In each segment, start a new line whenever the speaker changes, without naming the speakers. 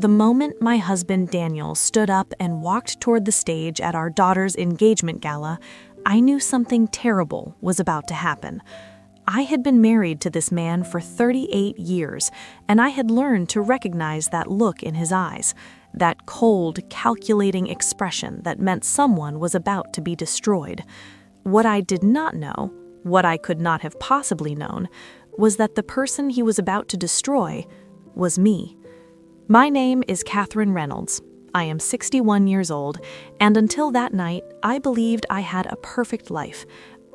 The moment my husband Daniel stood up and walked toward the stage at our daughter's engagement gala, I knew something terrible was about to happen. I had been married to this man for 38 years, and I had learned to recognize that look in his eyes, that cold, calculating expression that meant someone was about to be destroyed. What I did not know, what I could not have possibly known, was that the person he was about to destroy was me. My name is Catherine Reynolds. I am 61 years old, and until that night, I believed I had a perfect life,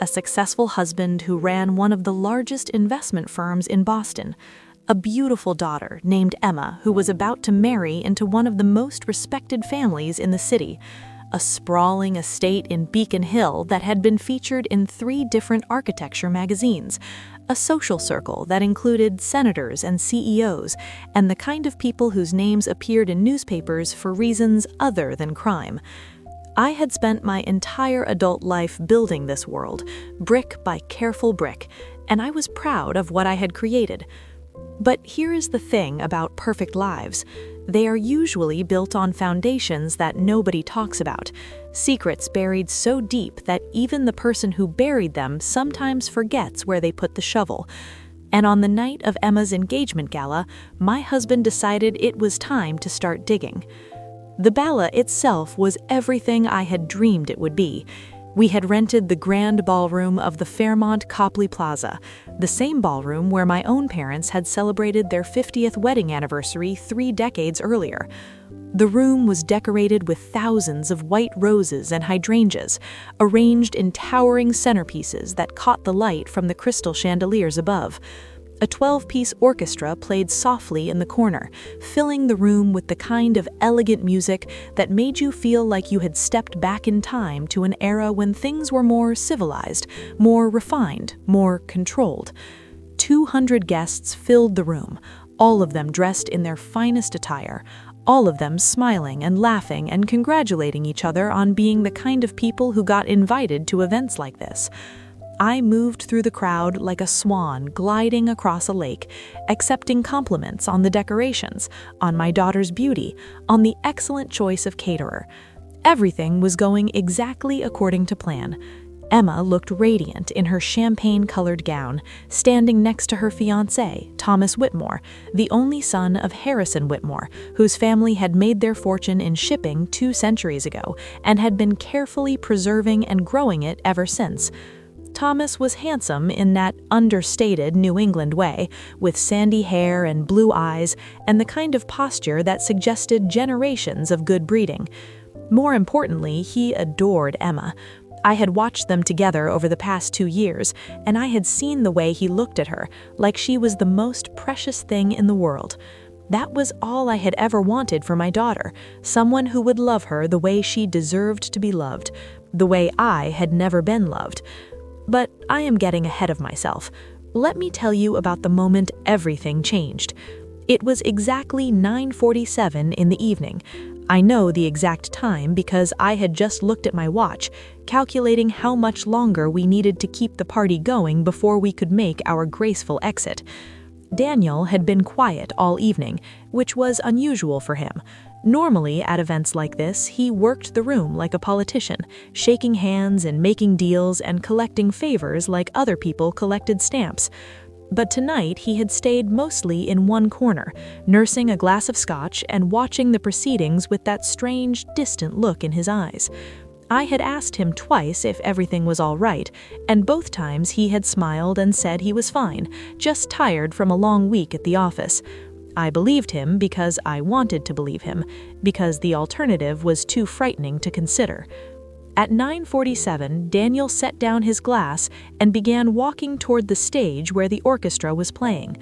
a successful husband who ran one of the largest investment firms in Boston, a beautiful daughter named Emma who was about to marry into one of the most respected families in the city, a sprawling estate in Beacon Hill that had been featured in 3 different architecture magazines, a social circle that included senators and CEOs, and the kind of people whose names appeared in newspapers for reasons other than crime. I had spent my entire adult life building this world, brick by careful brick, and I was proud of what I had created. But here is the thing about perfect lives. They are usually built on foundations that nobody talks about, secrets buried so deep that even the person who buried them sometimes forgets where they put the shovel. And on the night of Emma's engagement gala, my husband decided it was time to start digging. The gala itself was everything I had dreamed it would be. We had rented the grand ballroom of the Fairmont Copley Plaza, the same ballroom where my own parents had celebrated their 50th wedding anniversary 3 decades earlier. The room was decorated with thousands of white roses and hydrangeas, arranged in towering centerpieces that caught the light from the crystal chandeliers above. A 12-piece orchestra played softly in the corner, filling the room with the kind of elegant music that made you feel like you had stepped back in time to an era when things were more civilized, more refined, more controlled. 200 guests filled the room, all of them dressed in their finest attire, all of them smiling and laughing and congratulating each other on being the kind of people who got invited to events like this. I moved through the crowd like a swan gliding across a lake, accepting compliments on the decorations, on my daughter's beauty, on the excellent choice of caterer. Everything was going exactly according to plan. Emma looked radiant in her champagne-colored gown, standing next to her fiancé, Thomas Whitmore, the only son of Harrison Whitmore, whose family had made their fortune in shipping 2 centuries ago and had been carefully preserving and growing it ever since. Thomas was handsome in that understated New England way, with sandy hair and blue eyes and the kind of posture that suggested generations of good breeding. More importantly, he adored Emma. I had watched them together over the past 2 years, and I had seen the way he looked at her, like she was the most precious thing in the world. That was all I had ever wanted for my daughter, someone who would love her the way she deserved to be loved, the way I had never been loved. But I am getting ahead of myself. Let me tell you about the moment everything changed. It was exactly 9:47 in the evening. I know the exact time because I had just looked at my watch, calculating how much longer we needed to keep the party going before we could make our graceful exit. Daniel had been quiet all evening, which was unusual for him. Normally, at events like this, he worked the room like a politician, shaking hands and making deals and collecting favors like other people collected stamps. But tonight, he had stayed mostly in one corner, nursing a glass of scotch and watching the proceedings with that strange, distant look in his eyes. I had asked him twice if everything was all right, and both times he had smiled and said he was fine, just tired from a long week at the office. I believed him because I wanted to believe him, because the alternative was too frightening to consider. At 9:47, Daniel set down his glass and began walking toward the stage where the orchestra was playing.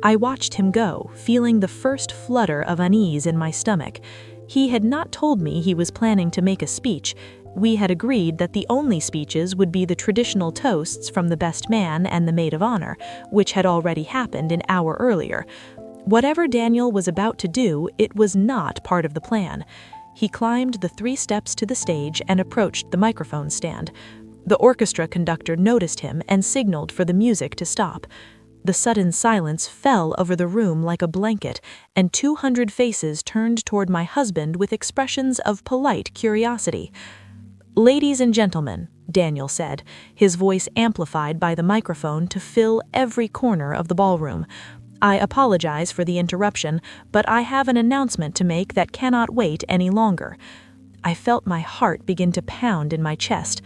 I watched him go, feeling the first flutter of unease in my stomach. He had not told me he was planning to make a speech. We had agreed that the only speeches would be the traditional toasts from the best man and the maid of honor, which had already happened an hour earlier. Whatever Daniel was about to do, it was not part of the plan. He climbed the 3 steps to the stage and approached the microphone stand. The orchestra conductor noticed him and signaled for the music to stop. The sudden silence fell over the room like a blanket, and 200 faces turned toward my husband with expressions of polite curiosity. "Ladies and gentlemen," Daniel said, his voice amplified by the microphone to fill every corner of the ballroom, "I apologize for the interruption, but I have an announcement to make that cannot wait any longer." I felt my heart begin to pound in my chest.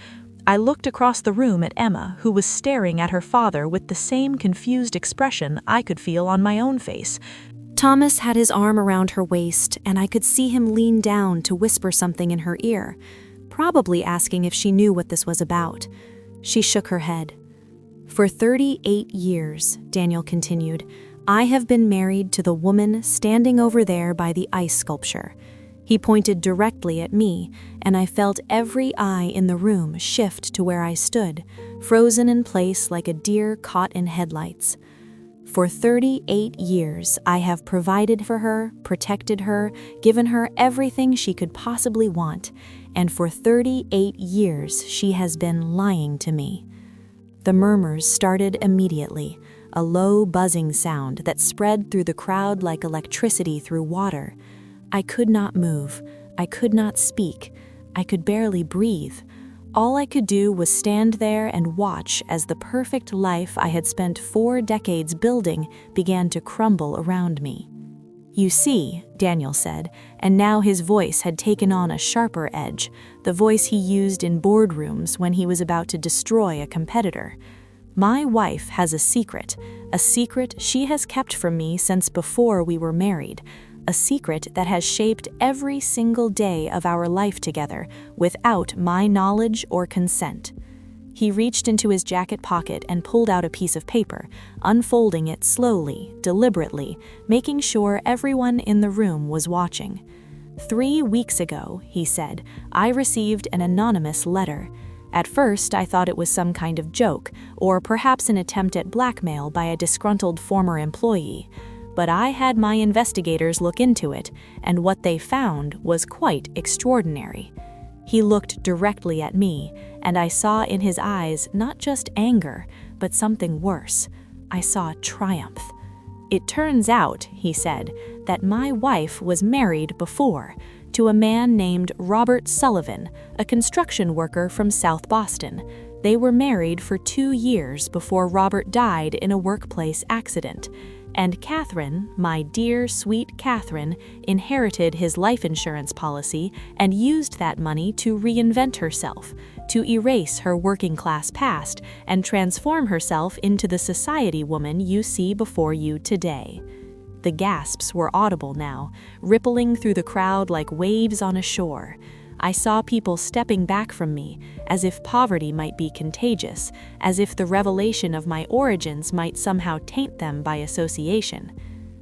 I looked across the room at Emma, who was staring at her father with the same confused expression I could feel on my own face.
Thomas had his arm around her waist, and I could see him lean down to whisper something in her ear, probably asking if she knew what this was about. She shook her head. "For 38 years, Daniel continued, I have been married to the woman standing over there by the ice sculpture." He pointed directly at me, and I felt every eye in the room shift to where I stood, frozen in place like a deer caught in headlights. "For 38 years, I have provided for her, protected her, given her everything she could possibly want, and for 38 years, she has been lying to me." The murmurs started immediately, a low buzzing sound that spread through the crowd like electricity through water. I could not move. I could not speak. I could barely breathe. All I could do was stand there and watch as the perfect life I had spent 4 decades building began to crumble around me. "You see," Daniel said, and now his voice had taken on a sharper edge, the voice he used in boardrooms when he was about to destroy a competitor. "My wife has a secret she has kept from me since before we were married, a secret that has shaped every single day of our life together without my knowledge or consent." He reached into his jacket pocket and pulled out a piece of paper, unfolding it slowly, deliberately, making sure everyone in the room was watching. 3 weeks ago," he said, "I received an anonymous letter. At first, I thought it was some kind of joke, or perhaps an attempt at blackmail by a disgruntled former employee. But I had my investigators look into it, and what they found was quite extraordinary." He looked directly at me, and I saw in his eyes not just anger, but something worse. I saw triumph. "It turns out," he said, "that my wife was married before, to a man named Robert Sullivan, a construction worker from South Boston. They were married for 2 years before Robert died in a workplace accident. And Catherine, my dear, sweet Catherine, inherited his life insurance policy and used that money to reinvent herself, to erase her working-class past and transform herself into the society woman you see before you today." The gasps were audible now, rippling through the crowd like waves on a shore. I saw people stepping back from me, as if poverty might be contagious, as if the revelation of my origins might somehow taint them by association.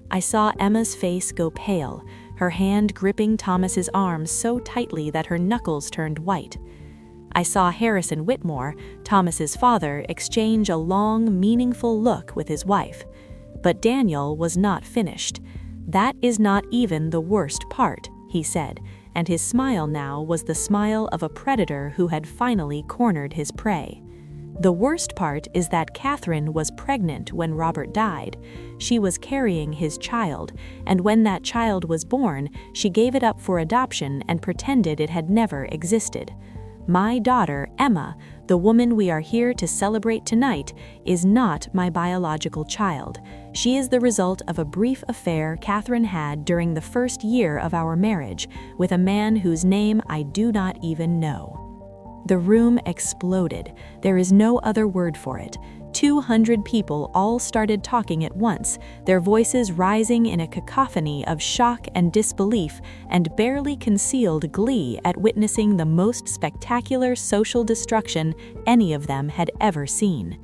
I saw Emma's face go pale, her hand gripping Thomas's arm so tightly that her knuckles turned white. I saw Harrison Whitmore, Thomas's father, exchange a long, meaningful look with his wife. But Daniel was not finished. "That is not even the worst part," he said, and his smile now was the smile of a predator who had finally cornered his prey. "The worst part is that Catherine was pregnant when Robert died. She was carrying his child, and when that child was born, she gave it up for adoption and pretended it had never existed. My daughter, Emma, the woman we are here to celebrate tonight, is not my biological child. She is the result of a brief affair Catherine had during the first year of our marriage with a man whose name I do not even know." The room exploded. There is no other word for it. 200 people all started talking at once, their voices rising in a cacophony of shock and disbelief and barely concealed glee at witnessing the most spectacular social destruction any of them had ever seen.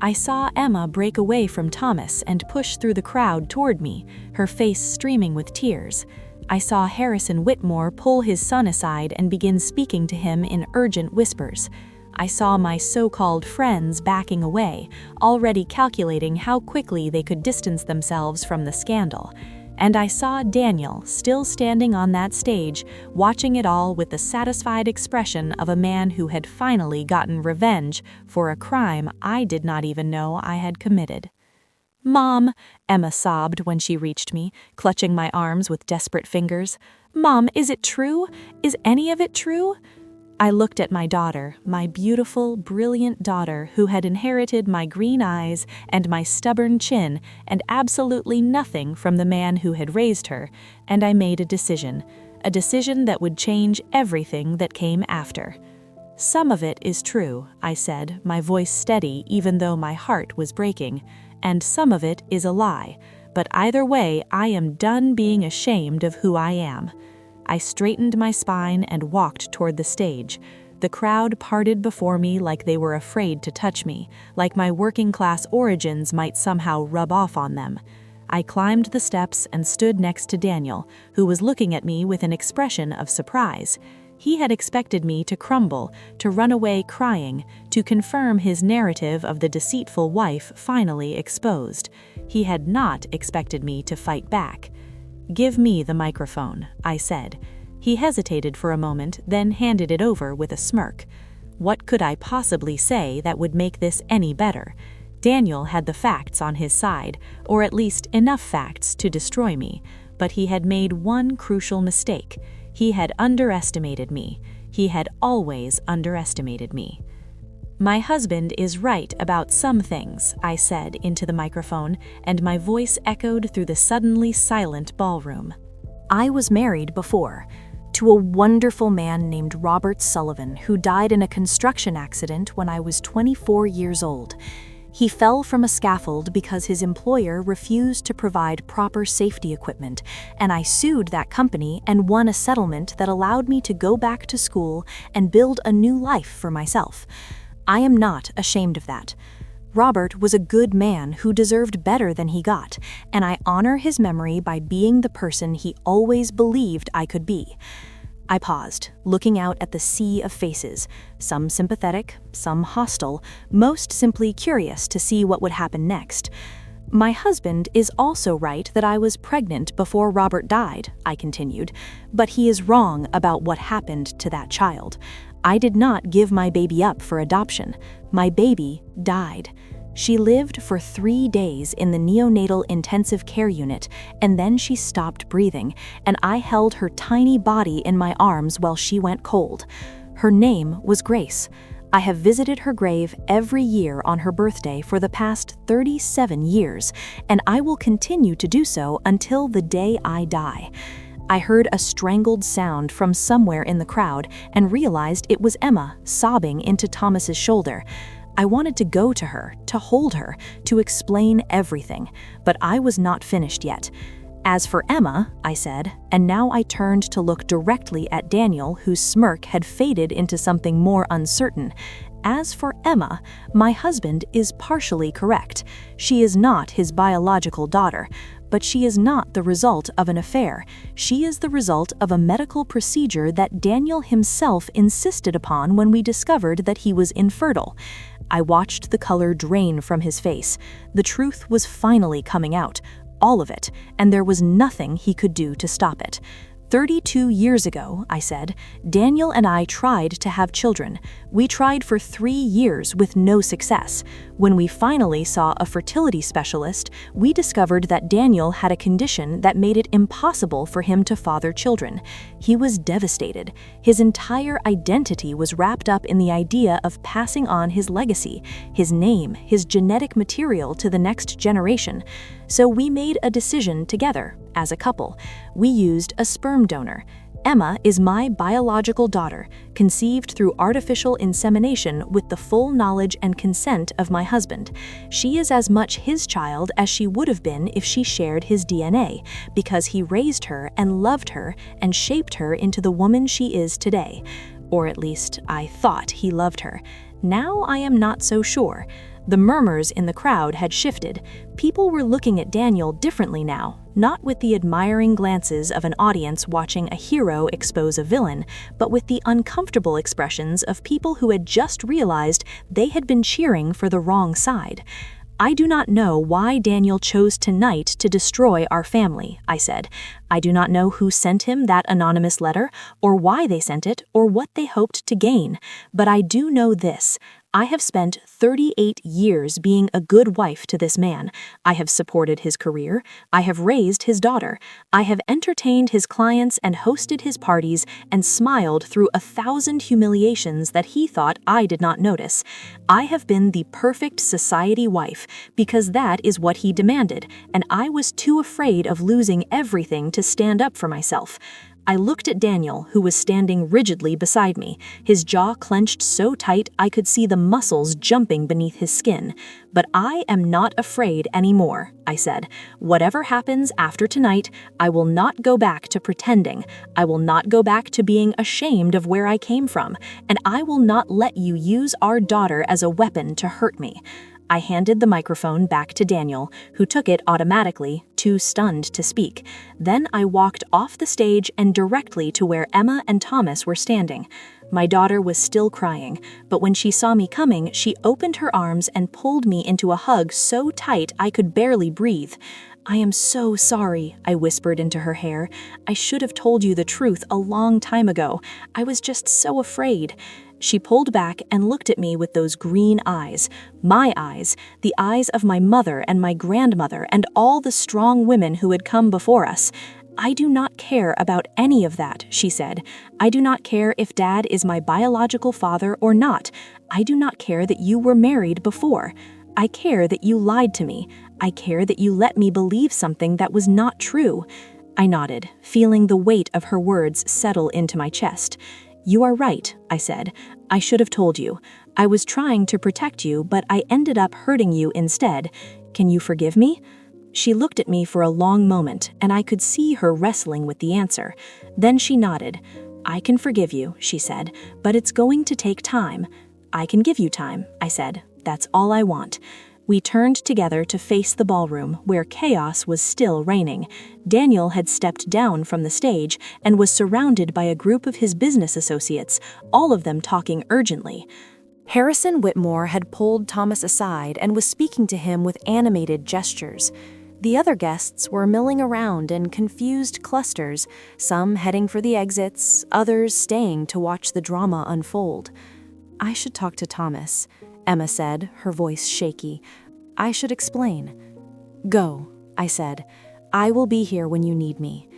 I saw Emma break away from Thomas and push through the crowd toward me, her face streaming with tears. I saw Harrison Whitmore pull his son aside and begin speaking to him in urgent whispers. I saw my so-called friends backing away, already calculating how quickly they could distance themselves from the scandal. And I saw Daniel, still standing on that stage, watching it all with the satisfied expression of a man who had finally gotten revenge for a crime I did not even know I had committed.
"Mom," Emma sobbed when she reached me, clutching my arms with desperate fingers. "Mom, is it true? Is any of it true?" I looked at my daughter, my beautiful, brilliant daughter who had inherited my green eyes and my stubborn chin and absolutely nothing from the man who had raised her, and I made a decision that would change everything that came after. "Some of it is true," I said, my voice steady even though my heart was breaking, "and some of it is a lie, but either way I am done being ashamed of who I am." I straightened my spine and walked toward the stage. The crowd parted before me like they were afraid to touch me, like my working-class origins might somehow rub off on them. I climbed the steps and stood next to Daniel, who was looking at me with an expression of surprise. He had expected me to crumble, to run away crying, to confirm his narrative of the deceitful wife finally exposed. He had not expected me to fight back. "Give me the microphone," I said. He hesitated for a moment, then handed it over with a smirk. What could I possibly say that would make this any better? Daniel had the facts on his side, or at least enough facts to destroy me, but he had made one crucial mistake. He had underestimated me. He had always underestimated me. "My husband is right about some things," I said into the microphone, and my voice echoed through the suddenly silent ballroom.
I was married before, to a wonderful man named Robert Sullivan who died in a construction accident when I was 24 years old. He fell from a scaffold because his employer refused to provide proper safety equipment, and I sued that company and won a settlement that allowed me to go back to school and build a new life for myself. I am not ashamed of that. Robert was a good man who deserved better than he got, and I honor his memory by being the person he always believed I could be. I paused, looking out at the sea of faces, some sympathetic, some hostile, most simply curious to see what would happen next. "My husband is also right that I was pregnant before Robert died," I continued, "but he is wrong about what happened to that child. I did not give my baby up for adoption. My baby died. She lived for 3 days in the neonatal intensive care unit, and then she stopped breathing, and I held her tiny body in my arms while she went cold. Her name was Grace. I have visited her grave every year on her birthday for the past 37 years, and I will continue to do so until the day I die." I heard a strangled sound from somewhere in the crowd and realized it was Emma sobbing into Thomas's shoulder. I wanted to go to her, to hold her, to explain everything, but I was not finished yet. "As for Emma," I said, and now I turned to look directly at Daniel, whose smirk had faded into something more uncertain. "As for Emma, my husband is partially correct. She is not his biological daughter, but she is not the result of an affair. She is the result of a medical procedure that Daniel himself insisted upon when we discovered that he was infertile." I watched the color drain from his face. The truth was finally coming out, all of it, and there was nothing he could do to stop it. 32 years ago, I said, Daniel and I tried to have children. We tried for 3 years with no success. When we finally saw a fertility specialist, we discovered that Daniel had a condition that made it impossible for him to father children. He was devastated. His entire identity was wrapped up in the idea of passing on his legacy, his name, his genetic material to the next generation. So we made a decision together, as a couple. We used a sperm donor. Emma is my biological daughter, conceived through artificial insemination with the full knowledge and consent of my husband. She is as much his child as she would have been if she shared his DNA, because he raised her and loved her and shaped her into the woman she is today. Or at least, I thought he loved her. Now I am not so sure. The murmurs in the crowd had shifted. People were looking at Daniel differently now, not with the admiring glances of an audience watching a hero expose a villain, but with the uncomfortable expressions of people who had just realized they had been cheering for the wrong side. I do not know why Daniel chose tonight to destroy our family, I said. I do not know who sent him that anonymous letter, or why they sent it, or what they hoped to gain. But I do know this.
I have spent 38 years being a good wife to this man. I have supported his career. I have raised his daughter. I have entertained his clients and hosted his parties and smiled through 1,000 humiliations that he thought I did not notice. I have been the perfect society wife because that is what he demanded, and I was too afraid of losing everything to stand up for myself. I looked at Daniel, who was standing rigidly beside me, his jaw clenched so tight I could see the muscles jumping beneath his skin. "But I am not afraid anymore," I said. "Whatever happens after tonight, I will not go back to pretending. I will not go back to being ashamed of where I came from, and I will not let you use our daughter as a weapon to hurt me." I handed the microphone back to Daniel, who took it automatically, too stunned to speak. Then I walked off the stage and directly to where Emma and Thomas were standing. My daughter was still crying, but when she saw me coming, she opened her arms and pulled me into a hug so tight I could barely breathe. "I am so sorry," I whispered into her hair. "I should have told you the truth a long time ago. I was just so afraid." She pulled back and looked at me with those green eyes, my eyes, the eyes of my mother and my grandmother and all the strong women who had come before us. "I do not care about any of that," she said. "I do not care if Dad is my biological father or not. I do not care that you were married before. I care that you lied to me. I care that you let me believe something that was not true." I nodded, feeling the weight of her words settle into my chest. "You are right," I said. "I should have told you. I was trying to protect you, but I ended up hurting you instead. Can you forgive me?" She looked at me for a long moment, and I could see her wrestling with the answer. Then she nodded. "I can forgive you," she said, "but it's going to take time." "I can give you time," I said. "That's all I want." We turned together to face the ballroom, where chaos was still reigning. Daniel had stepped down from the stage and was surrounded by a group of his business associates, all of them talking urgently.
Harrison Whitmore had pulled Thomas aside and was speaking to him with animated gestures. The other guests were milling around in confused clusters, some heading for the exits, others staying to watch the drama unfold. "I should talk to Thomas," Emma said, her voice shaky. "I should explain." "Go," I said. "I will be here when you need me."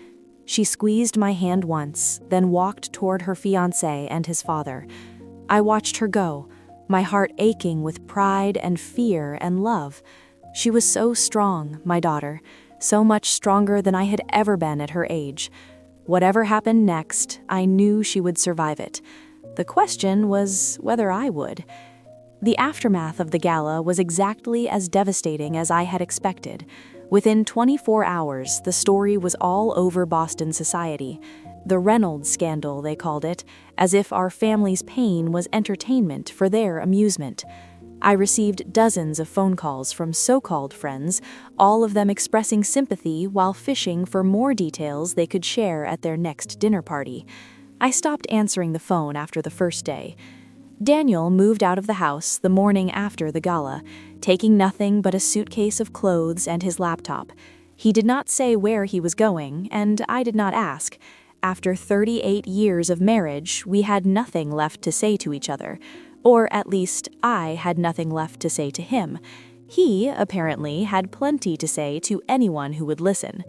She squeezed my hand once, then walked toward her fiancé and his father. I watched her go, my heart aching with pride and fear and love. She was so strong, my daughter, so much stronger than I had ever been at her age. Whatever happened next, I knew she would survive it. The question was whether I would. The aftermath of the gala was exactly as devastating as I had expected. Within 24 hours, the story was all over Boston society. The Reynolds scandal, they called it, as if our family's pain was entertainment for their amusement. I received dozens of phone calls from so-called friends, all of them expressing sympathy while fishing for more details they could share at their next dinner party. I stopped answering the phone after the first day. Daniel moved out of the house the morning after the gala, taking nothing but a suitcase of clothes and his laptop. He did not say where he was going, and I did not ask. After 38 years of marriage, we had nothing left to say to each other. Or at least, I had nothing left to say to him. He, apparently, had plenty to say to anyone who would listen.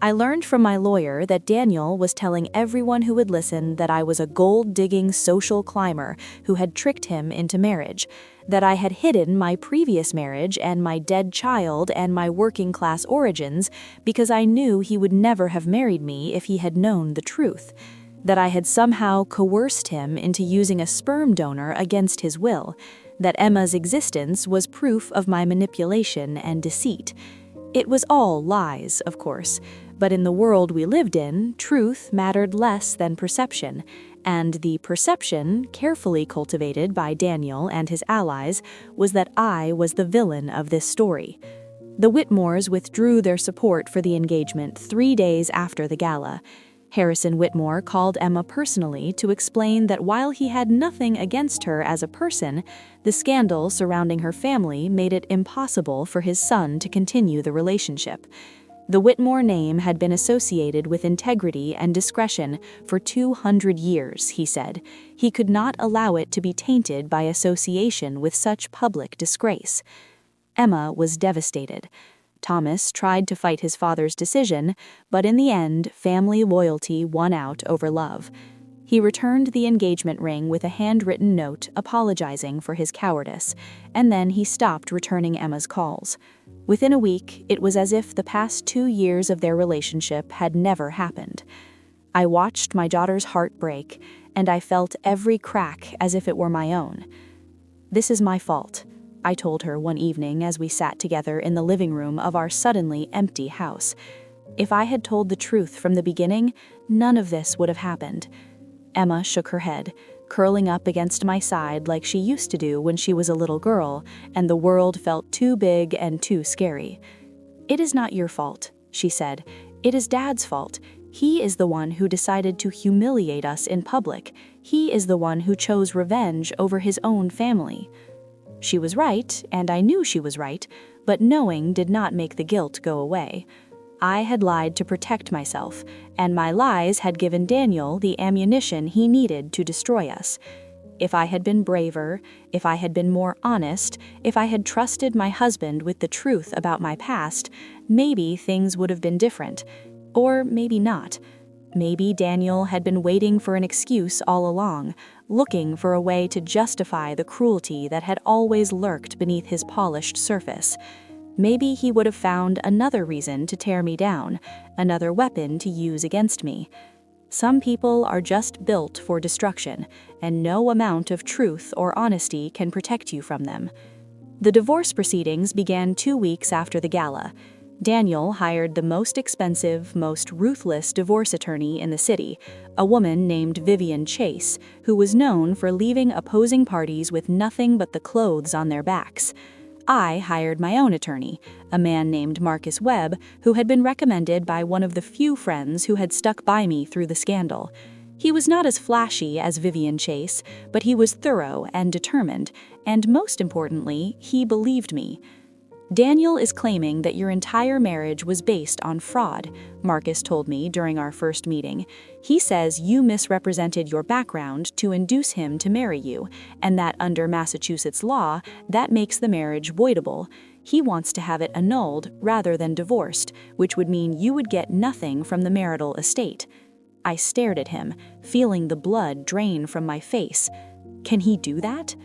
I learned from my lawyer that Daniel was telling everyone who would listen that I was a gold-digging social climber who had tricked him into marriage, that I had hidden my previous marriage and my dead child and my working-class origins because I knew he would never have married me if he had known the truth, that I had somehow coerced him into using a sperm donor against his will, that Emma's existence was proof of my manipulation and deceit. It was all lies, of course, but in the world we lived in, truth mattered less than perception, and the perception, carefully cultivated by Daniel and his allies, was that I was the villain of this story. The Whitmores withdrew their support for the engagement 3 days after the gala. Harrison Whitmore called Emma personally to explain that while he had nothing against her as a person, the scandal surrounding her family made it impossible for his son to continue the relationship. The Whitmore name had been associated with integrity and discretion for 200 years, he said. He could not allow it to be tainted by association with such public disgrace. Emma was devastated. Thomas tried to fight his father's decision, but in the end, family loyalty won out over love. He returned the engagement ring with a handwritten note apologizing for his cowardice, and then he stopped returning Emma's calls. Within a week, it was as if the past 2 years of their relationship had never happened. I watched my daughter's heart break, and I felt every crack as if it were my own. "This is my fault," I told her one evening as we sat together in the living room of our suddenly empty house. If I had told the truth from the beginning, none of this would have happened. Emma shook her head, curling up against my side like she used to do when she was a little girl and the world felt too big and too scary. "It is not your fault," she said. "It is Dad's fault. He is the one who decided to humiliate us in public. He is the one who chose revenge over his own family." She was right, and I knew she was right, but knowing did not make the guilt go away. I had lied to protect myself, and my lies had given Daniel the ammunition he needed to destroy us. If I had been braver, if I had been more honest, if I had trusted my husband with the truth about my past, maybe things would have been different. Or maybe not. Maybe Daniel had been waiting for an excuse all along, looking for a way to justify the cruelty that had always lurked beneath his polished surface. Maybe he would have found another reason to tear me down, another weapon to use against me. Some people are just built for destruction, and no amount of truth or honesty can protect you from them. The divorce proceedings began 2 weeks after the gala. Daniel hired the most expensive, most ruthless divorce attorney in the city, a woman named Vivian Chase, who was known for leaving opposing parties with nothing but the clothes on their backs. I hired my own attorney, a man named Marcus Webb, who had been recommended by one of the few friends who had stuck by me through the scandal. He was not as flashy as Vivian Chase, but he was thorough and determined, and most importantly, he believed me. "Daniel is claiming that your entire marriage was based on fraud," Marcus told me during our first meeting. "He says you misrepresented your background to induce him to marry you, and that under Massachusetts law, that makes the marriage voidable. He wants to have it annulled rather than divorced, which would mean you would get nothing from the marital estate." I stared at him, feeling the blood drain from my face. "Can he do that?"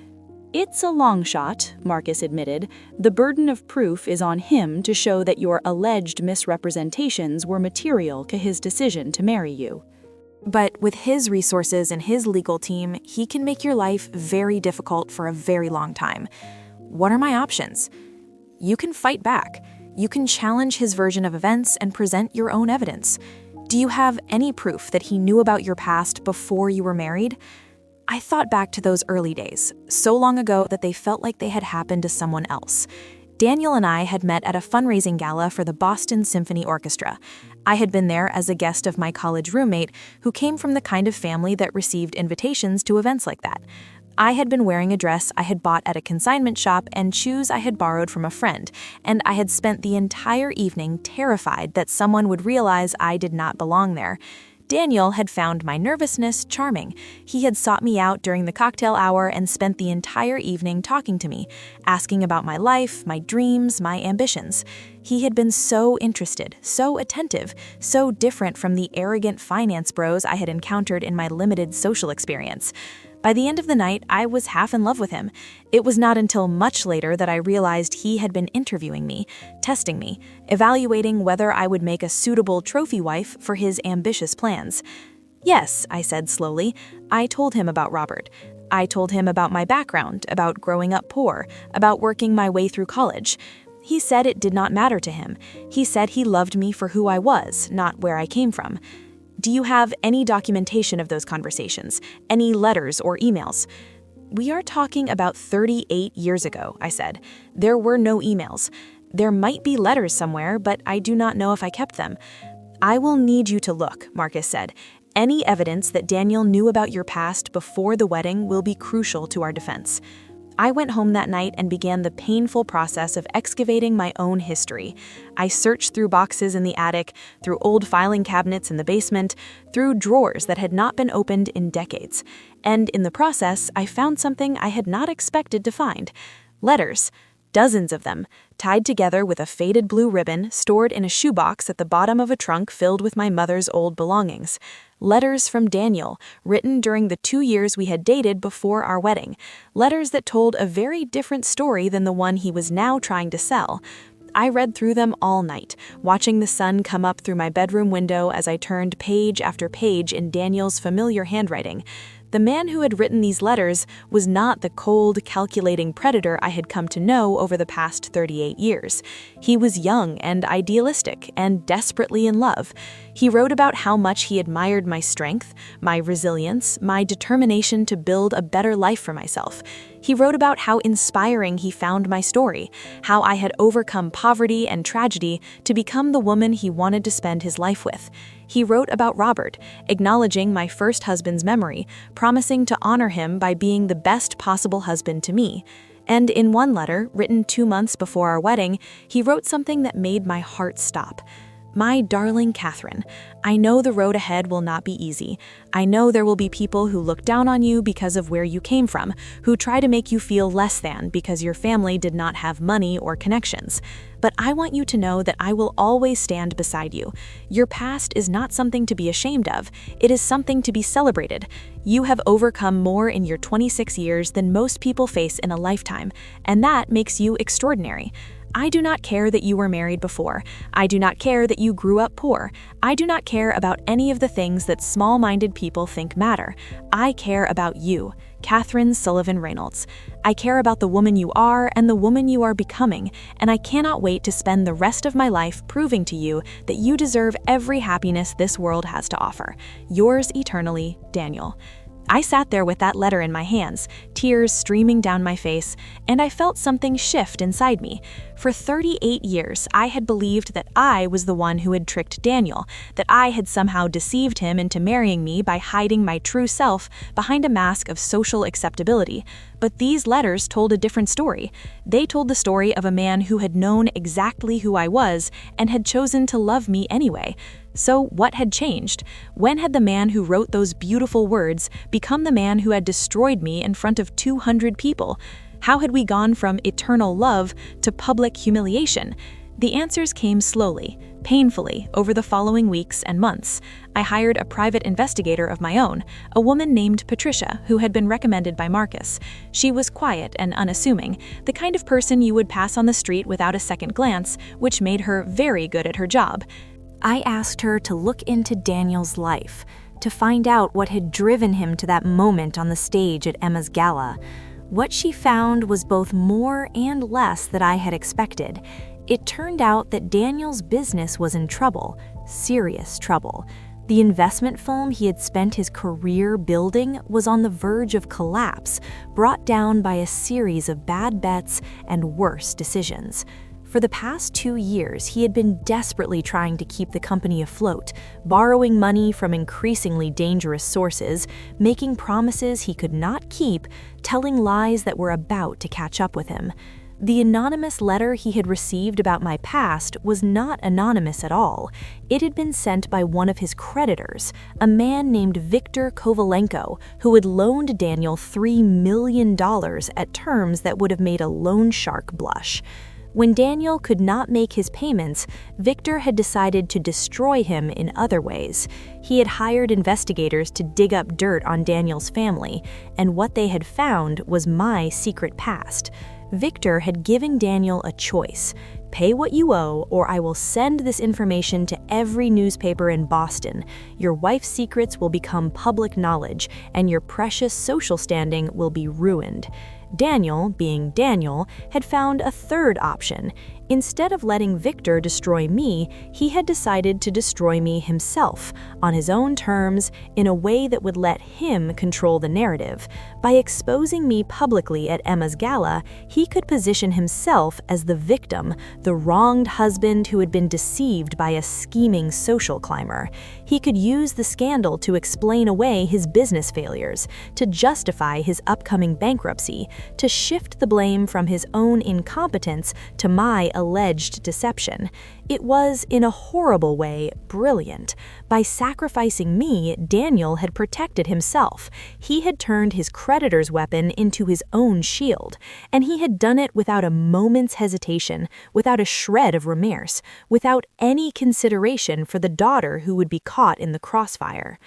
"It's a long shot," Marcus admitted. "The burden of proof is on him to show that your alleged misrepresentations were material to his decision to marry you."
But with his resources and his legal team, he can make your life very difficult for a very long time. What are my options? You can fight back. You can challenge his version of events and present your own evidence. Do you have any proof that he knew about your past before you were married? I thought back to those early days, so long ago that they felt like they had happened to someone else. Daniel and I had met at a fundraising gala for the Boston Symphony Orchestra. I had been there as a guest of my college roommate, who came from the kind of family that received invitations to events like that. I had been wearing a dress I had bought at a consignment shop and shoes I had borrowed from a friend, and I had spent the entire evening terrified that someone would realize I did not belong there. Daniel had found my nervousness charming. He had sought me out during the cocktail hour and spent the entire evening talking to me, asking about my life, my dreams, my ambitions. He had been so interested, so attentive, so different from the arrogant finance bros I had encountered in my limited social experience. By the end of the night, I was half in love with him. It was not until much later that I realized he had been interviewing me, testing me, evaluating whether I would make a suitable trophy wife for his ambitious plans. "Yes," I said slowly. I told him about Robert. I told him about my background, about growing up poor, about working my way through college. He said it did not matter to him. He said he loved me for who I was, not where I came from. "Do you have any documentation of those conversations? Any letters or emails?" "We are talking about 38 years ago," I said. "There were no emails. There might be letters somewhere, but I do not know if I kept them." "I will need you to look," Marcus said. "Any evidence that Daniel knew about your past before the wedding will be crucial to our defense." I went home that night and began the painful process of excavating my own history. I searched through boxes in the attic, through old filing cabinets in the basement, through drawers that had not been opened in decades. And in the process, I found something I had not expected to find. Letters. Dozens of them, tied together with a faded blue ribbon stored in a shoebox at the bottom of a trunk filled with my mother's old belongings. Letters from Daniel, written during the 2 years we had dated before our wedding. Letters that told a very different story than the one he was now trying to sell. I read through them all night, watching the sun come up through my bedroom window as I turned page after page in Daniel's familiar handwriting. The man who had written these letters was not the cold, calculating predator I had come to know over the past 38 years. He was young and idealistic and desperately in love. He wrote about how much he admired my strength, my resilience, my determination to build a better life for myself. He wrote about how inspiring he found my story, how I had overcome poverty and tragedy to become the woman he wanted to spend his life with. He wrote about Robert, acknowledging my first husband's memory, promising to honor him by being the best possible husband to me. And in one letter, written 2 months before our wedding, he wrote something that made my heart stop. My darling Catherine, I know the road ahead will not be easy. I know there will be people who look down on you because of where you came from, who try to make you feel less than because your family did not have money or connections. But I want you to know that I will always stand beside you. Your past is not something to be ashamed of. It is something to be celebrated. You have overcome more in your 26 years than most people face in a lifetime, and that makes you extraordinary. I do not care that you were married before. I do not care that you grew up poor. I do not care about any of the things that small-minded people think matter. I care about you, Catherine Sullivan Reynolds. I care about the woman you are and the woman you are becoming, and I cannot wait to spend the rest of my life proving to you that you deserve every happiness this world has to offer. Yours eternally, Daniel. I sat there with that letter in my hands, tears streaming down my face, and I felt something shift inside me. For 38 years, I had believed that I was the one who had tricked Daniel, that I had somehow deceived him into marrying me by hiding my true self behind a mask of social acceptability. But these letters told a different story. They told the story of a man who had known exactly who I was and had chosen to love me anyway. So what had changed? When had the man who wrote those beautiful words become the man who had destroyed me in front of 200 people? How had we gone from eternal love to public humiliation? The answers came slowly, painfully, over the following weeks and months. I hired a private investigator of my own, a woman named Patricia, who had been recommended by Marcus. She was quiet and unassuming, the kind of person you would pass on the street without a second glance, which made her very good at her job. I asked her to look into Daniel's life, to find out what had driven him to that moment on the stage at Emma's Gala. What she found was both more and less than I had expected. It turned out that Daniel's business was in trouble, serious trouble. The investment firm he had spent his career building was on the verge of collapse, brought down by a series of bad bets and worse decisions. For the past 2 years, he had been desperately trying to keep the company afloat, borrowing money from increasingly dangerous sources, making promises he could not keep, telling lies that were about to catch up with him. The anonymous letter he had received about my past was not anonymous at all. It had been sent by one of his creditors, a man named Viktor Kovalenko, who had loaned Daniel $3 million at terms that would have made a loan shark blush. When Daniel could not make his payments, Victor had decided to destroy him in other ways. He had hired investigators to dig up dirt on Daniel's family, and what they had found was my secret past. Victor had given Daniel a choice: pay what you owe, or I will send this information to every newspaper in Boston. Your wife's secrets will become public knowledge, and your precious social standing will be ruined. Daniel, being Daniel, had found a third option. Instead of letting Victor destroy me, he had decided to destroy me himself, on his own terms, in a way that would let him control the narrative. By exposing me publicly at Emma's Gala, he could position himself as the victim, the wronged husband who had been deceived by a scheming social climber. He could use the scandal to explain away his business failures, to justify his upcoming bankruptcy,
to shift the blame from his own incompetence to my alleged deception. It was, in a horrible way, brilliant. By sacrificing me, Daniel had protected himself. He had turned his creditor's weapon into his own shield, and he had done it without a moment's hesitation, without a shred of remorse, without any consideration for the daughter who would be caught in the crossfire.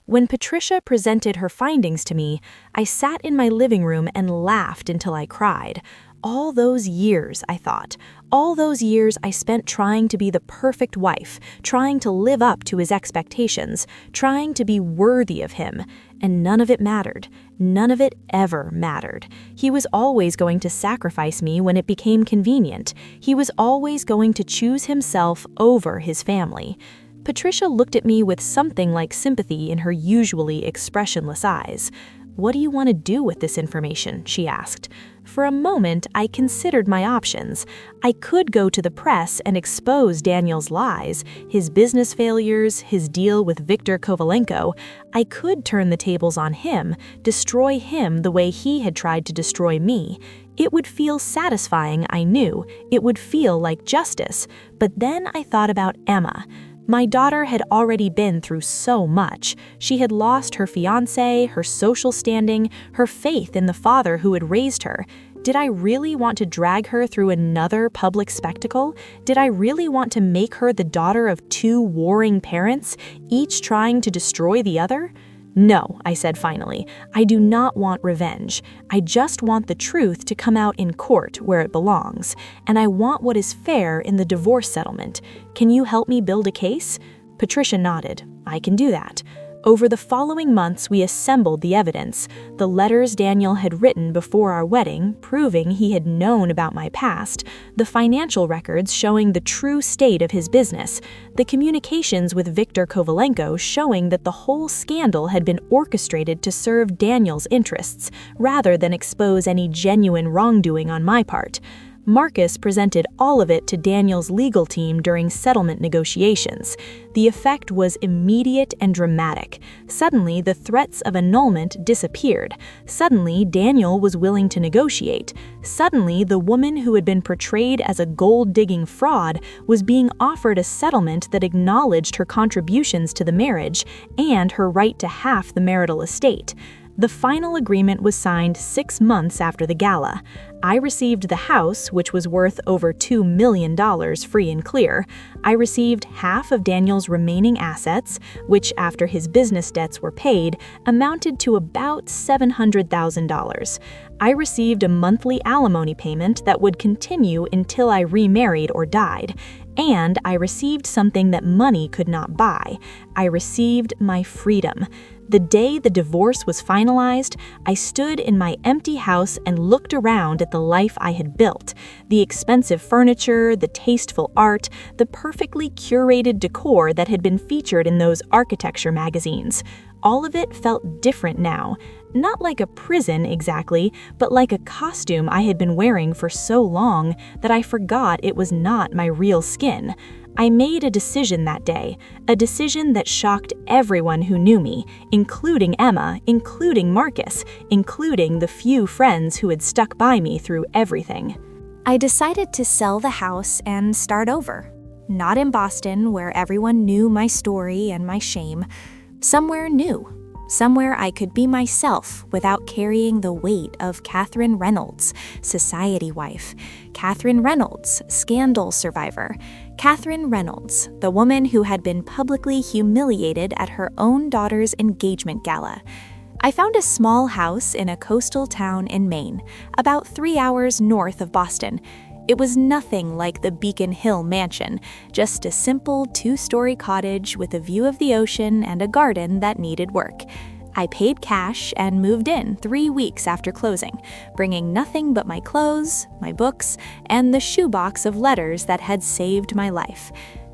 When Patricia presented her findings to me, I sat in my living room and laughed until I cried. All those years, I thought, all those years I spent trying to be the perfect wife, trying to live up to his expectations, trying to be worthy of him, and none of it mattered. None of it ever mattered. He was always going to sacrifice me when it became convenient. He was always going to choose himself over his family. Patricia looked at me with something like sympathy in her usually expressionless eyes. "What do you want to do with this information?" she asked. For a moment, I considered my options. I could go to the press and expose Daniel's lies, his business failures, his deal with Viktor Kovalenko. I could turn the tables on him, destroy him the way he had tried to destroy me. It would feel satisfying, I knew. It would feel like justice. But then I thought about Emma. My daughter had already been through so much. She had lost her fiancé, her social standing, her faith in the father who had raised her. Did I really want to drag her through another public spectacle? Did I really want to make her the daughter of two warring parents, each trying to destroy the other? "No," I said finally. "I do not want revenge. I just want the truth to come out in court where it belongs. And I want what is fair in the divorce settlement. Can you help me build a case?" Patricia nodded. "I can do that." Over the following months, we assembled the evidence. The letters Daniel had written before our wedding, proving he had known about my past, the financial records showing the true state of his business, the communications with Viktor Kovalenko showing that the whole scandal had been orchestrated to serve Daniel's interests, rather than expose any genuine wrongdoing on my part. Marcus presented all of it to Daniel's legal team during settlement negotiations. The effect was immediate and dramatic. Suddenly, the threats of annulment disappeared. Suddenly, Daniel was willing to negotiate. Suddenly, the woman who had been portrayed as a gold-digging fraud was being offered a settlement that acknowledged her contributions to the marriage and her right to half the marital estate. The final agreement was signed 6 months after the gala. I received the house, which was worth over $2 million free and clear. I received half of Daniel's remaining assets, which, after his business debts were paid, amounted to about $700,000. I received a monthly alimony payment that would continue until I remarried or died. And I received something that money could not buy. I received my freedom. The day the divorce was finalized, I stood in my empty house and looked around at the life I had built. The expensive furniture, the tasteful art, the perfectly curated decor that had been featured in those architecture magazines. All of it felt different now. Not like a prison exactly, but like a costume I had been wearing for so long that I forgot it was not my real skin. I made a decision that day, a decision that shocked everyone who knew me, including Emma, including Marcus, including the few friends who had stuck by me through everything.
I decided to sell the house and start over. Not in Boston, where everyone knew my story and my shame. Somewhere new. Somewhere I could be myself without carrying the weight of Catherine Reynolds, society wife. Catherine Reynolds, scandal survivor. Catherine Reynolds, the woman who had been publicly humiliated at her own daughter's engagement gala. I found a small house in a coastal town in Maine, about 3 hours north of Boston. It was nothing like the Beacon Hill mansion, just a simple 2-story cottage with a view of the ocean and a garden that needed work. I paid cash and moved in 3 weeks after closing, bringing nothing but my clothes, my books, and the shoebox of letters that had saved my life.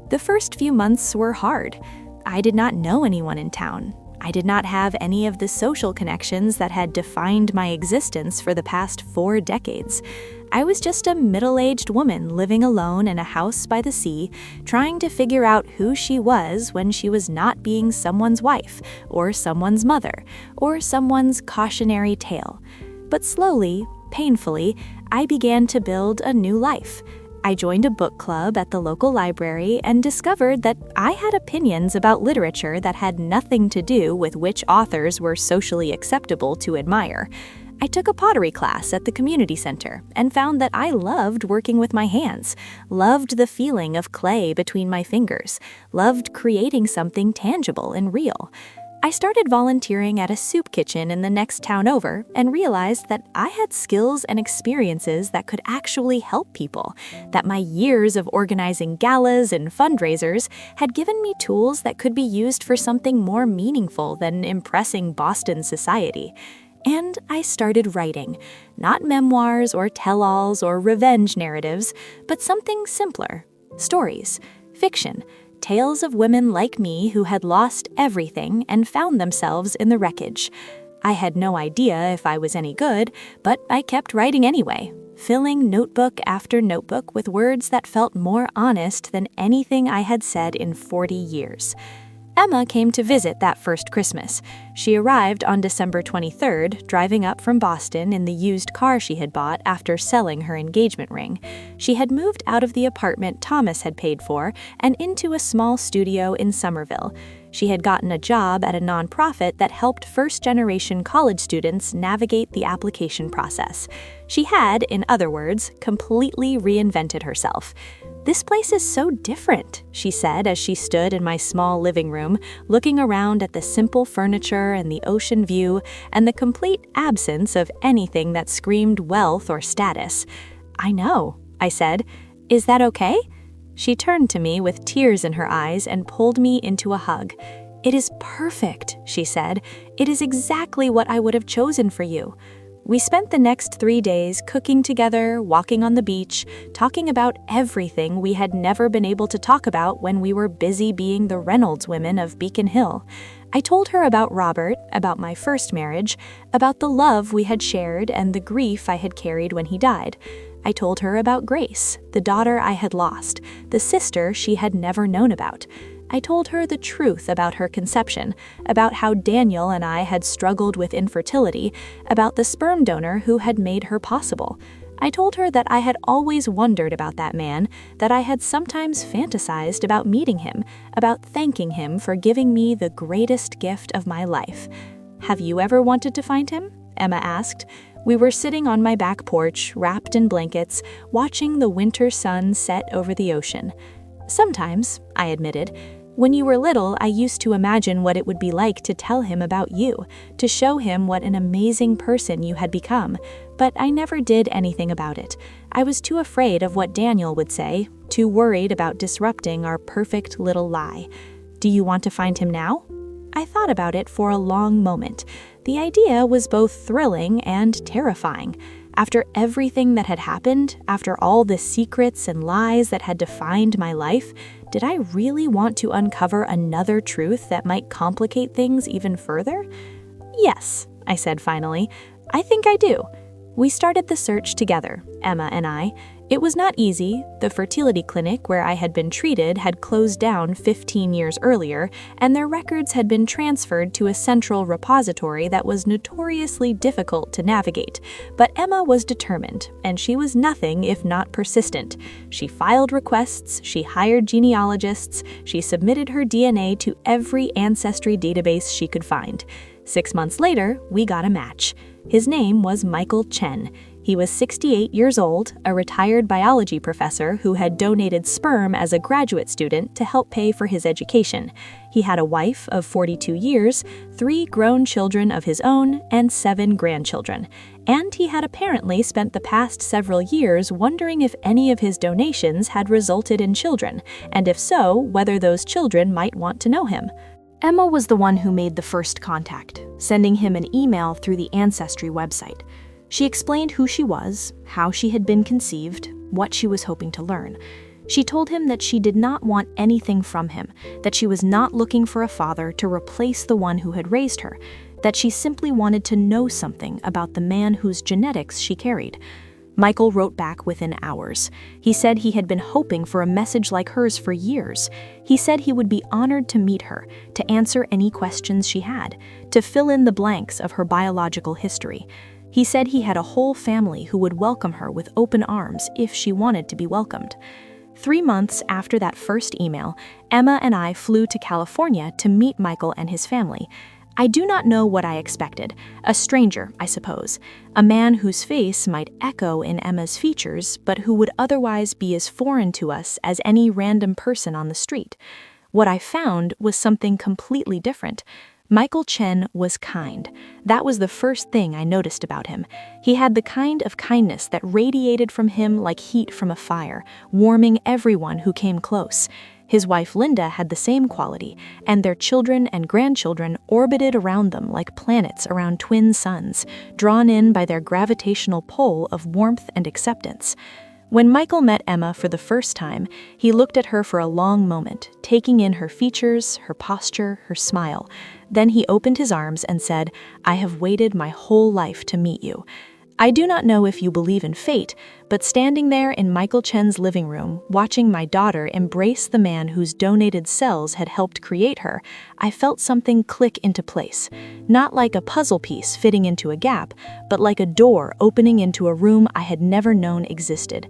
The first few months were hard. I did not know anyone in town. I did not have any of the social connections that had defined my existence for the past 4 decades. I was just a middle-aged woman living alone in a house by the sea, trying to figure out who she was when she was not being someone's wife, or someone's mother, or someone's cautionary tale. But slowly, Painfully, I began to build a new life. I joined a book club at the local library and discovered that I had opinions about literature that had nothing to do with which authors were socially acceptable to admire. I took a pottery class at the community center and found that I loved working with my hands, loved the feeling of clay between my fingers, loved creating something tangible and real. I started volunteering at a soup kitchen in the next town over and realized that I had skills and experiences that could actually help people, that my years of organizing galas and fundraisers had given me tools that could be used for something more meaningful than impressing Boston society. And I started writing, not memoirs or tell-alls or revenge narratives, but something simpler. Stories, fiction, tales of women like me who had lost everything and found themselves in the wreckage. I had no idea if I was any good, but I kept writing anyway, filling notebook after notebook with words that felt more honest than anything I had said in 40 years. Emma came to visit that first Christmas. She arrived on December 23rd, driving up from Boston in the used car she had bought after selling her engagement ring. She had moved out of the apartment Thomas had paid for and into a small studio in Somerville. She had gotten a job at a nonprofit that helped first-generation college students navigate the application process. She had, in other words, completely reinvented herself. "This place is so different," she said as she stood in my small living room, looking around at the simple furniture and the ocean view and the complete absence of anything that screamed wealth or status. "I know," I said. "Is that okay?" She turned to me with tears in her eyes and pulled me into a hug. "It is perfect," she said. "It is exactly what I would have chosen for you." We spent the next 3 days cooking together, walking on the beach, talking about everything we had never been able to talk about when we were busy being the Reynolds women of Beacon Hill. I told her about Robert, about my first marriage, about the love we had shared and the grief I had carried when he died. I told her about Grace, the daughter I had lost, the sister she had never known about. I told her the truth about her conception, about how Daniel and I had struggled with infertility, about the sperm donor who had made her possible. I told her that I had always wondered about that man, that I had sometimes fantasized about meeting him, about thanking him for giving me the greatest gift of my life. "Have you ever wanted to find him?" Emma asked. We were sitting on my back porch, wrapped in blankets, watching the winter sun set over the ocean. "Sometimes," I admitted. "When you were little, I used to imagine what it would be like to tell him about you, to show him what an amazing person you had become, but I never did anything about it. I was too afraid of what Daniel would say, too worried about disrupting our perfect little lie. Do you want to find him now?" I thought about it for a long moment. The idea was both thrilling and terrifying. After everything that had happened, after all the secrets and lies that had defined my life, did I really want to uncover another truth that might complicate things even further? "Yes," I said finally. "I think I do." We started the search together, Emma and I. It was not easy. The fertility clinic where I had been treated had closed down 15 years earlier, and their records had been transferred to a central repository that was notoriously difficult to navigate. But Emma was determined, and she was nothing if not persistent. She filed requests, she hired genealogists, she submitted her DNA to every ancestry database she could find. 6 months later, we got a match. His name was Michael Chen. He was 68 years old, a retired biology professor who had donated sperm as a graduate student to help pay for his education. He had a wife of 42 years, 3 grown children of his own, and 7 grandchildren. And he had apparently spent the past several years wondering if any of his donations had resulted in children, and if so, whether those children might want to know him. Emma was the one who made the first contact, sending him an email through the Ancestry website. She explained who she was, how she had been conceived, what she was hoping to learn. She told him that she did not want anything from him, that she was not looking for a father to replace the one who had raised her, that she simply wanted to know something about the man whose genetics she carried. Michael wrote back within hours. He said he had been hoping for a message like hers for years. He said he would be honored to meet her, to answer any questions she had, to fill in the blanks of her biological history.
He said he had a whole family who would welcome her with open arms if she wanted to be welcomed. 3 months after that first email, Emma and I flew to California to meet Michael and his family. I do not know what I expected. A stranger, I suppose. A man whose face might echo in Emma's features, but who would otherwise be as foreign to us as any random person on the street. What I found was something completely different. Michael Chen was kind. That was the first thing I noticed about him. He had the kind of kindness that radiated from him like heat from a fire, warming everyone who came close. His wife Linda had the same quality, and their children and grandchildren orbited around them like planets around twin suns, drawn in by their gravitational pull of warmth and acceptance. When Michael met Emma for the first time, he looked at her for a long moment, taking in her features, her posture, her smile. Then he opened his arms and said, "I have waited my whole life to meet you." I do not know if you believe in fate, but standing there in Michael Chen's living room, watching my daughter embrace the man whose donated cells had helped create her, I felt something click into place. Not like a puzzle piece fitting into a gap, but like a door opening into a room I had never known existed.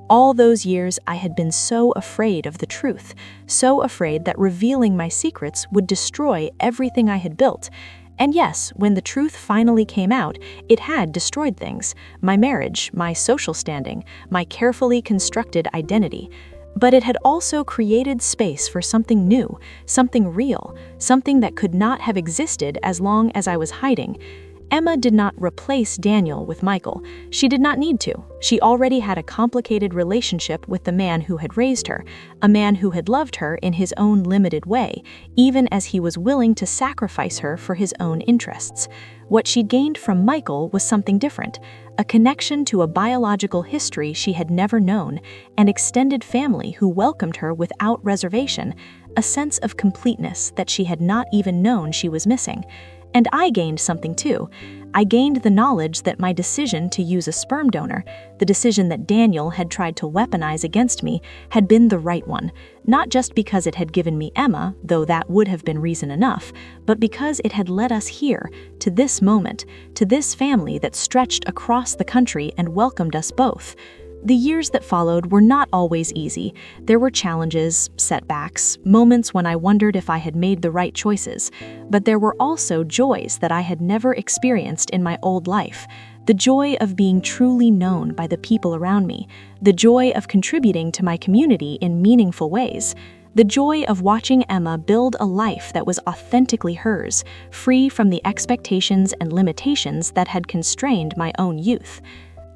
All those years I had been so afraid of the truth, so afraid that revealing my secrets would destroy everything I had built. And yes, when the truth finally came out, it had destroyed things. My marriage, my social standing, my carefully constructed identity. But it had also created space for something new, something real, something that could not have existed as long as I was hiding. Emma did not replace Daniel with Michael. She did not need to. She already had a complicated relationship with the man who had raised her, a man who had loved her in his own limited way, even as he was willing to sacrifice her for his own interests. What she gained from Michael was something different, a connection to a biological history she had never known, an extended family who welcomed her without reservation, a sense of completeness that she had not even known she was missing. And I gained something too. I gained the knowledge that my decision to use a sperm donor, the decision that Daniel had tried to weaponize against me, had been the right one. Not just because it had given me Emma, though that would have been reason enough, but because it had led us here, to this moment, to this family that stretched across the country and welcomed us both. The years that followed were not always easy. There were challenges, setbacks, moments when I wondered if I had made the right choices. But there were also joys that I had never experienced in my old life. The joy of being truly known by the people around me. The joy of contributing to my community in meaningful ways. The joy of watching Emma build a life that was authentically hers, free from the expectations and limitations that had constrained my own youth.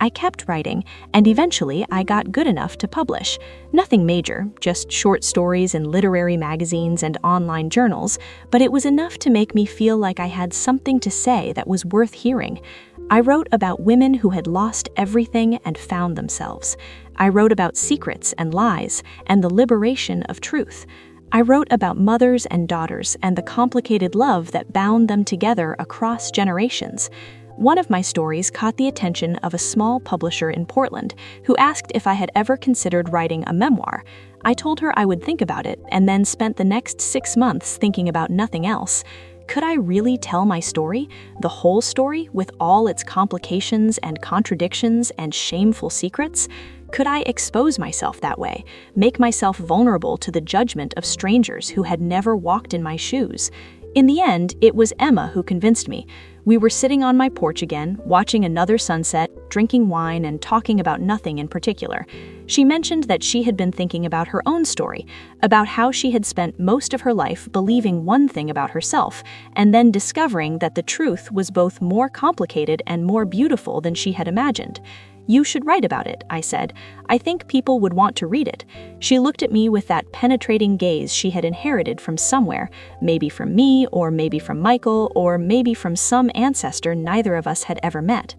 I kept writing, and eventually I got good enough to publish. Nothing major, just short stories in literary magazines and online journals, but it was enough to make me feel like I had something to say that was worth hearing. I wrote about women who had lost everything and found themselves. I wrote about secrets and lies and the liberation of truth. I wrote about mothers and daughters and the complicated love that bound them together across generations. One of my stories caught the attention of a small publisher in Portland who asked if I had ever considered writing a memoir. I told her I would think about it and then spent the next 6 months thinking about nothing else. Could I really tell my story, the whole story, with all its complications and contradictions and shameful secrets? Could I expose myself that way, make myself vulnerable to the judgment of strangers who had never walked in my shoes? In the end, it was Emma who convinced me. We were sitting on my porch again, watching another sunset, drinking wine, and talking about nothing in particular. She mentioned that she had been thinking about her own story, about how she had spent most of her life believing one thing about herself, and then discovering that the truth was both more complicated and more beautiful than she had imagined. "You should write about it," I said. "I think people would want to read it." She looked at me with that penetrating gaze she had inherited from somewhere, maybe from me, or maybe from Michael, or maybe from some ancestor neither of us had ever met.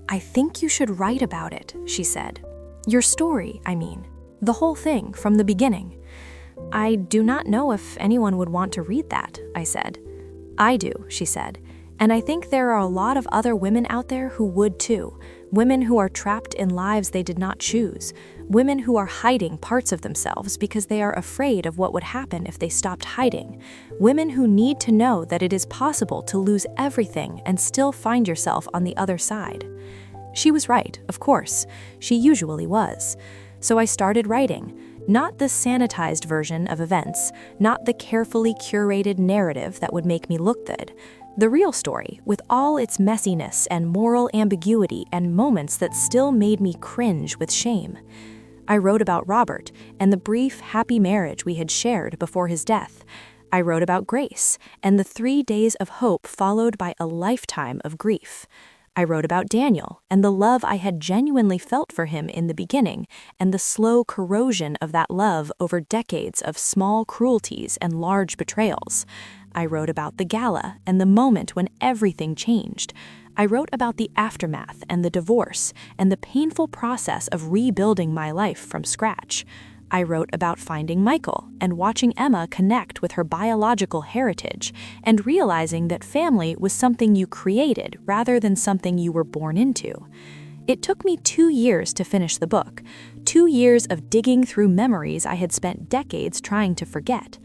"I think you should write about it," she said. "Your story, I mean. The whole thing, from the beginning." "I do not know if anyone would want to read that," I said. "I do," she said. "And I think there are a lot of other women out there who would too. women who are trapped in lives they did not choose, women who are hiding parts of themselves because they are afraid of what would happen if they stopped hiding, women who need to know that it is possible to lose everything and still find yourself on the other side. She was right, of course. She usually was. So I started writing. Not the sanitized version of events, not the carefully curated narrative that would make me look good. The real story, with all its messiness and moral ambiguity and moments that still made me cringe with shame. I wrote about Robert and the brief, happy marriage we had shared before his death. I wrote about Grace and the 3 days of hope followed by a lifetime of grief. I wrote about Daniel and the love I had genuinely felt for him in the beginning and the slow corrosion of that love over decades of small cruelties and large betrayals. I wrote about the Gala and the moment when everything changed. I wrote about the aftermath and the divorce and the painful process of rebuilding my life from scratch. I wrote about finding Michael and watching Emma connect with her biological heritage and realizing that family was something you created rather than something you were born into. It took me 2 years to finish the book, 2 years of digging through memories I had spent decades trying to forget.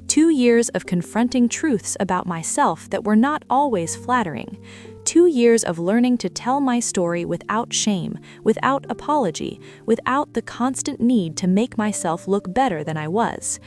2 years of confronting truths about myself that were not always flattering. 2 years of learning to tell my story without shame, without apology, without the constant need to make myself look better than I was.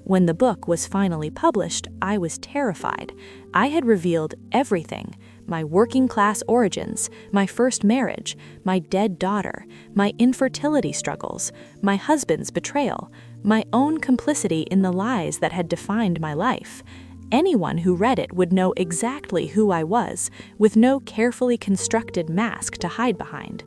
When the book was finally published, I was terrified. I had revealed everything: my working-class origins, my first marriage, my dead daughter, my infertility struggles, my husband's betrayal, my own complicity in the lies that had defined my life. Anyone who read it would know exactly who I was, with no carefully constructed mask to hide behind.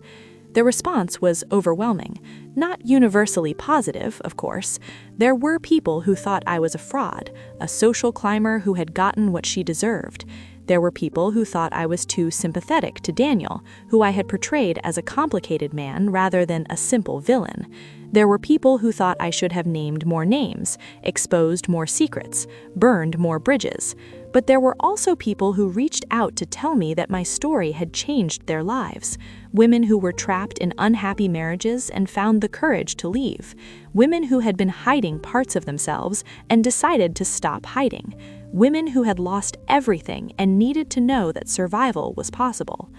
The response was overwhelming. Not universally positive, of course. There were people who thought I was a fraud, a social climber who had gotten what she deserved. There were people who thought I was too sympathetic to Daniel, who I had portrayed as a complicated man rather than a simple villain. There were people who thought I should have named more names, exposed more secrets, burned more bridges. But there were also people who reached out to tell me that my story had changed their lives. Women who were trapped in unhappy marriages and found the courage to leave. Women who had been hiding parts of themselves and decided to stop hiding. Women who had lost everything and needed to know that survival was possible.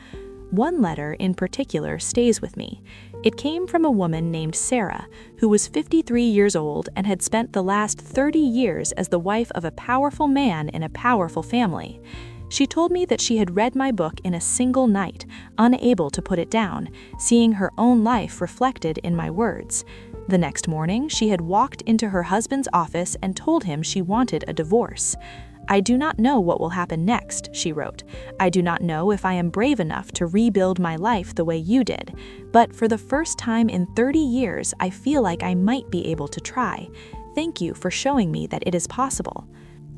One letter in particular stays with me. It came from a woman named Sarah, who was 53 years old and had spent the last 30 years as the wife of a powerful man in a powerful family. She told me that she had read my book in a single night, unable to put it down, seeing her own life reflected in my words. The next morning, she had walked into her husband's office and told him she wanted a divorce. "I do not know what will happen next," she wrote. "I do not know if I am brave enough to rebuild my life the way you did. But for the first time in 30 years, I feel like I might be able to try. Thank you for showing me that it is possible."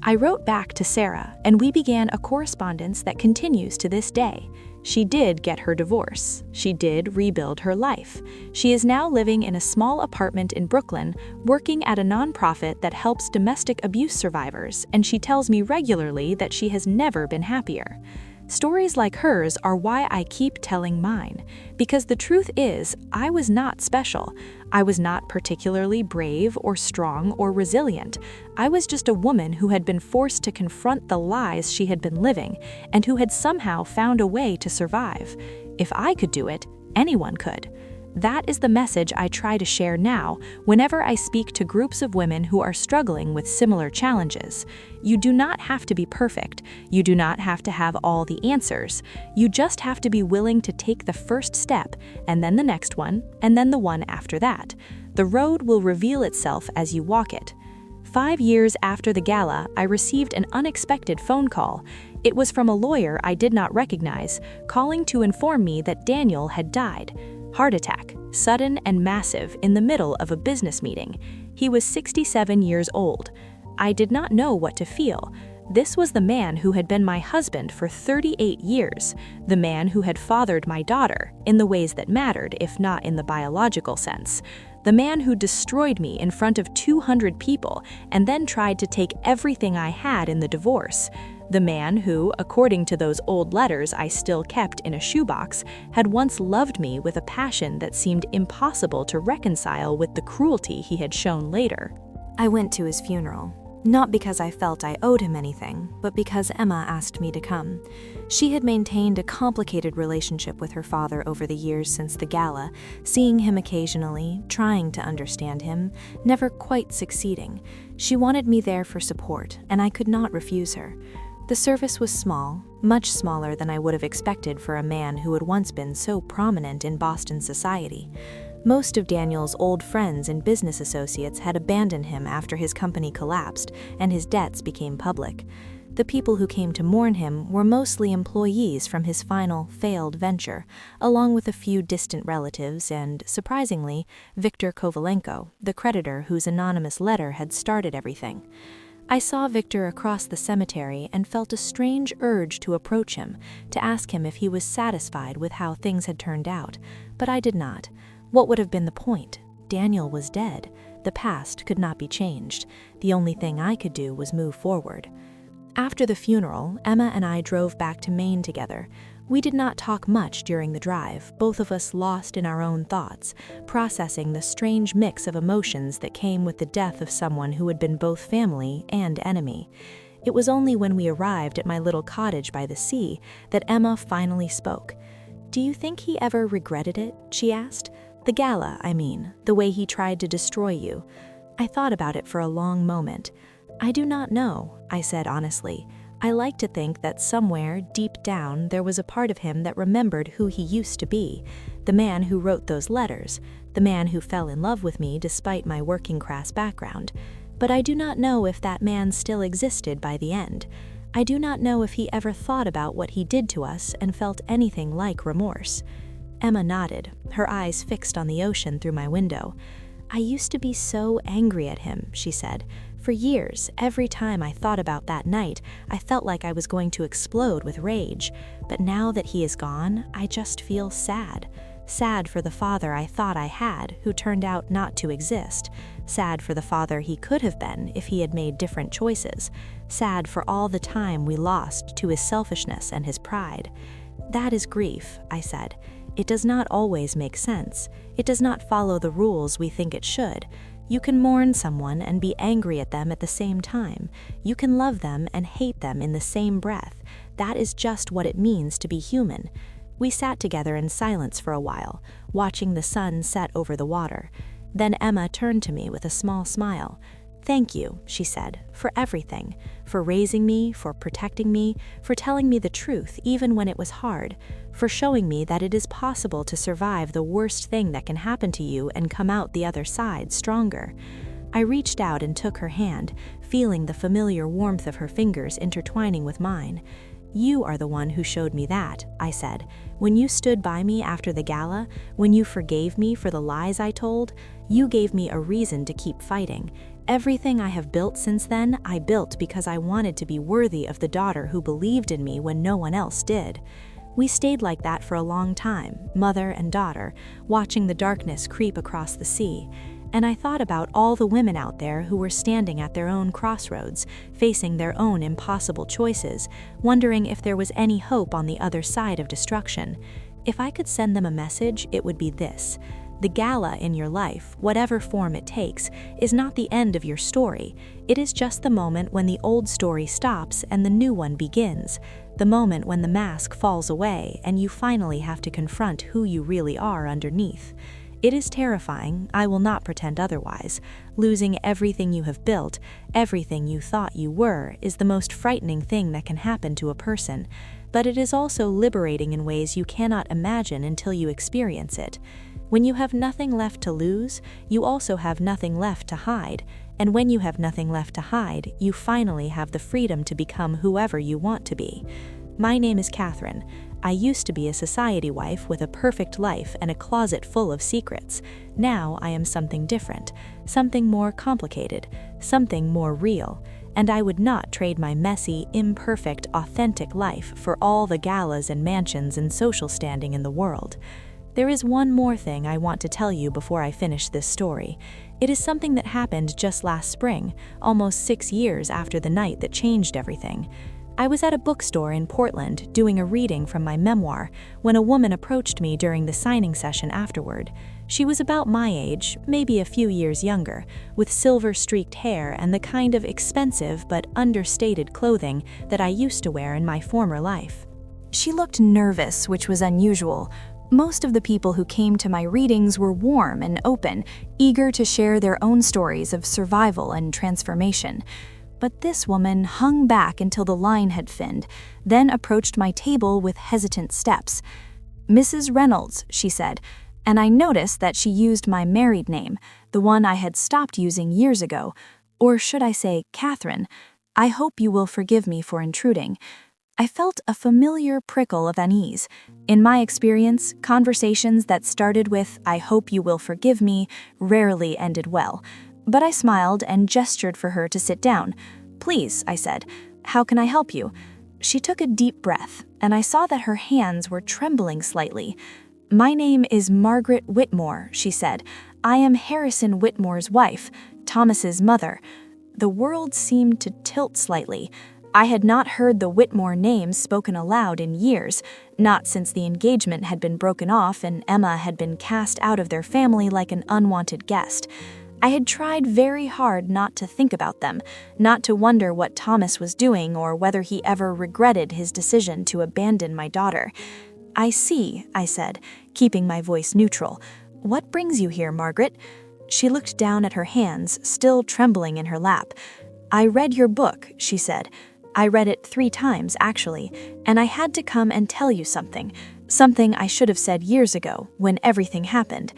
I wrote back to Sarah, and we began a correspondence that continues to this day. She did get her divorce. She did rebuild her life. She is now living in a small apartment in Brooklyn, working at a nonprofit that helps domestic abuse survivors, and she tells me regularly that she has never been happier. Stories like hers are why I keep telling mine, because the truth is, I was not special. I was not particularly brave or strong or resilient. I was just a woman who had been forced to confront the lies she had been living and who had somehow found a way to survive. If I could do it, anyone could. That is the message I try to share now whenever I speak to groups of women who are struggling with similar challenges. You do not have to be perfect. You do not have to have all the answers. You just have to be willing to take the first step, and then the next one, and then the one after that. The road will reveal itself as you walk it. 5 years after the gala, I received an unexpected phone call. It was from a lawyer I did not recognize, calling to inform me that Daniel had died. Heart attack, sudden and massive, in the middle of a business meeting. He was 67 years old. I did not know what to feel. This was the man who had been my husband for 38 years, the man who had fathered my daughter, in the ways that mattered, if not in the biological sense. The man who destroyed me in front of 200 people and then tried to take everything I had in the divorce.
The man who, according to those old letters I still kept in a shoebox, had once loved me with a passion that seemed impossible to reconcile with the cruelty he had shown later.
I went to his funeral. Not because I felt I owed him anything, but because Emma asked me to come. She had maintained a complicated relationship with her father over the years since the gala, seeing him occasionally, trying to understand him, never quite succeeding. She wanted me there for support, and I could not refuse her. The service was small, much smaller than I would have expected for a man who had once been so prominent in Boston society. Most of Daniel's old friends and business associates had abandoned him after his company collapsed and his debts became public. The people who came to mourn him were mostly employees from his final, failed venture, along with a few distant relatives and, surprisingly, Viktor Kovalenko, the creditor whose anonymous letter had started everything. I saw Viktor across the cemetery and felt a strange urge to approach him, to ask him if he was satisfied with how things had turned out, but I did not. What would have been the point? Daniel was dead. The past could not be changed. The only thing I could do was move forward. After the funeral, Emma and I drove back to Maine together. We did not talk much during the drive, both of us lost in our own thoughts, processing the strange mix of emotions that came with the death of someone who had been both family and enemy. It was only when we arrived at my little cottage by the sea that Emma finally spoke. "Do you think he ever regretted it?" she asked. "The gala, I mean, the way he tried to destroy you." I thought about it for a long moment. "I do not know," I said honestly. "I like to think that somewhere, deep down, there was a part of him that remembered who he used to be, the man who wrote those letters, the man who fell in love with me despite my working-class background. But I do not know if that man still existed by the end. I do not know if he ever thought about what he did to us and felt anything like remorse." Emma nodded, her eyes fixed on the ocean through my window. "I used to be so angry at him," she said. "For years, every time I thought about that night, I felt like I was going to explode with rage. But now that he is gone, I just feel sad. Sad for the father I thought I had, who turned out not to exist. Sad for the father he could have been if he had made different choices. Sad for all the time we lost to his selfishness and his pride." "That is grief," I said. "It does not always make sense. It does not follow the rules we think it should. You can mourn someone and be angry at them at the same time. You can love them and hate them in the same breath. That is just what it means to be human." We sat together in silence for a while, watching the sun set over the water. Then Emma turned to me with a small smile. "Thank you," she said, "for everything, for raising me, for protecting me, for telling me the truth even when it was hard, for showing me that it is possible to survive the worst thing that can happen to you and come out the other side stronger." I reached out and took her hand, feeling the familiar warmth of her fingers intertwining with mine. "You are the one who showed me that," I said. "When you stood by me after the gala, when you forgave me for the lies I told, you gave me a reason to keep fighting. Everything I have built since then, I built because I wanted to be worthy of the daughter who believed in me when no one else did." We stayed like that for a long time, mother and daughter, watching the darkness creep across the sea. And I thought about all the women out there who were standing at their own crossroads, facing their own impossible choices, wondering if there was any hope on the other side of destruction. If I could send them a message, it would be this: the gala in your life, whatever form it takes, is not the end of your story. It is just the moment when the old story stops and the new one begins. The moment when the mask falls away and you finally have to confront who you really are underneath. It is terrifying, I will not pretend otherwise. Losing everything you have built, everything you thought you were, is the most frightening thing that can happen to a person. But it is also liberating in ways you cannot imagine until you experience it. When you have nothing left to lose, you also have nothing left to hide. And when you have nothing left to hide, you finally have the freedom to become whoever you want to be. My name is Catherine. I used to be a society wife with a perfect life and a closet full of secrets. Now I am something different, something more complicated, something more real. And I would not trade my messy, imperfect, authentic life for all the galas and mansions and social standing in the world. There is one more thing I want to tell you before I finish this story. It is something that happened just last spring, almost 6 years after the night that changed everything.
I was at a bookstore in Portland doing a reading from my memoir when a woman approached me during the signing session afterward. She was about my age, maybe a few years younger, with silver-streaked hair and the kind of expensive but understated clothing that I used to wear in my former life.
She looked nervous, which was unusual. Most of the people who came to my readings were warm and open, eager to share their own stories of survival and transformation. But this woman hung back until the line had thinned, then approached my table with hesitant steps. "Mrs. Reynolds," she said, and I noticed that she used my married name, the one I had stopped using years ago. Or should I say, Catherine? "I hope you will forgive me for intruding." I felt a familiar prickle of unease. In my experience, conversations that started with, "I hope you will forgive me," rarely ended well. But I smiled and gestured for her to sit down. "Please," I said, "how can I help you?" She took a deep breath, and I saw that her hands were trembling slightly. "My name is Margaret Whitmore," she said. "I am Harrison Whitmore's wife, Thomas's mother." The world seemed to tilt slightly. I had not heard the Whitmore name spoken aloud in years, not since the engagement had been broken off and Emma had been cast out of their family like an unwanted guest. I had tried very hard not to think about them, not to wonder what Thomas was doing or whether he ever regretted his decision to abandon my daughter. "I see," I said, keeping my voice neutral. "What brings you here, Margaret?" She looked down at her hands, still trembling in her lap. "I read your book," she said. "I read it 3 times, actually, and I had to come and tell you something I should have said years ago, when everything happened."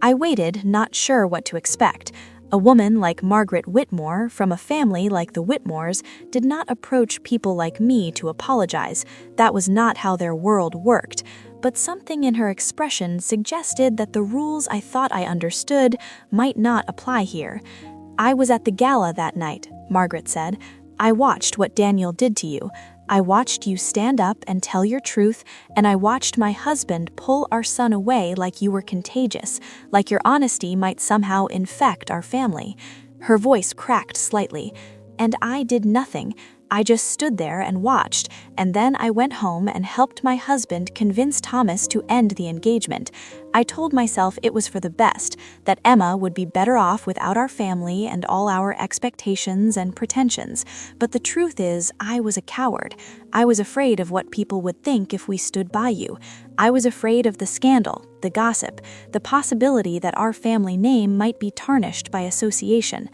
I waited, not sure what to expect. A woman like Margaret Whitmore, from a family like the Whitmores, did not approach people like me to apologize. That was not how their world worked. But something in her expression suggested that the rules I thought I understood might not apply here. "I was at the gala that night," Margaret said. "I watched what Daniel did to you. I watched you stand up and tell your truth, and I watched my husband pull our son away like you were contagious, like your honesty might somehow infect our family." Her voice cracked slightly. "And I did nothing. I just stood there and watched, and then I went home and helped my husband convince Thomas to end the engagement. I told myself it was for the best, that Emma would be better off without our family and all our expectations and pretensions. But the truth is, I was a coward. I was afraid of what people would think if we stood by you. I was afraid of the scandal, the gossip, the possibility that our family name might be tarnished by association.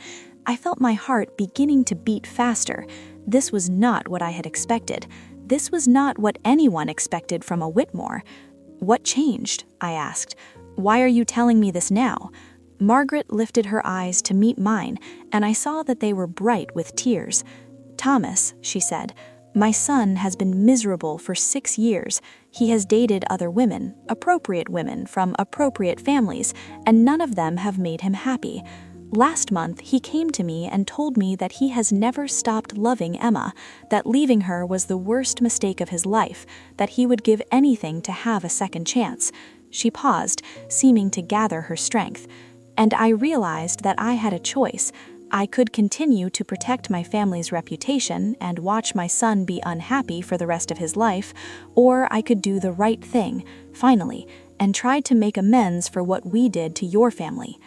I felt my heart beginning to beat faster. This was not what I had expected. This was not what anyone expected from a Whitmore. "What changed?" I asked. "Why are you telling me this now?" Margaret lifted her eyes to meet mine, and I saw that they were bright with tears. "Thomas," she said, "my son has been miserable for 6 years. He has dated other women, appropriate women from appropriate families, and none of them have made him happy. Last month, he came to me and told me that he has never stopped loving Emma, that leaving her was the worst mistake of his life, that he would give anything to have a second chance." She paused, seeming to gather her strength. "And I realized that I had a choice. I could continue to protect my family's reputation and watch my son be unhappy for the rest of his life, or I could do the right thing, finally, and try to make amends for what we did to your family."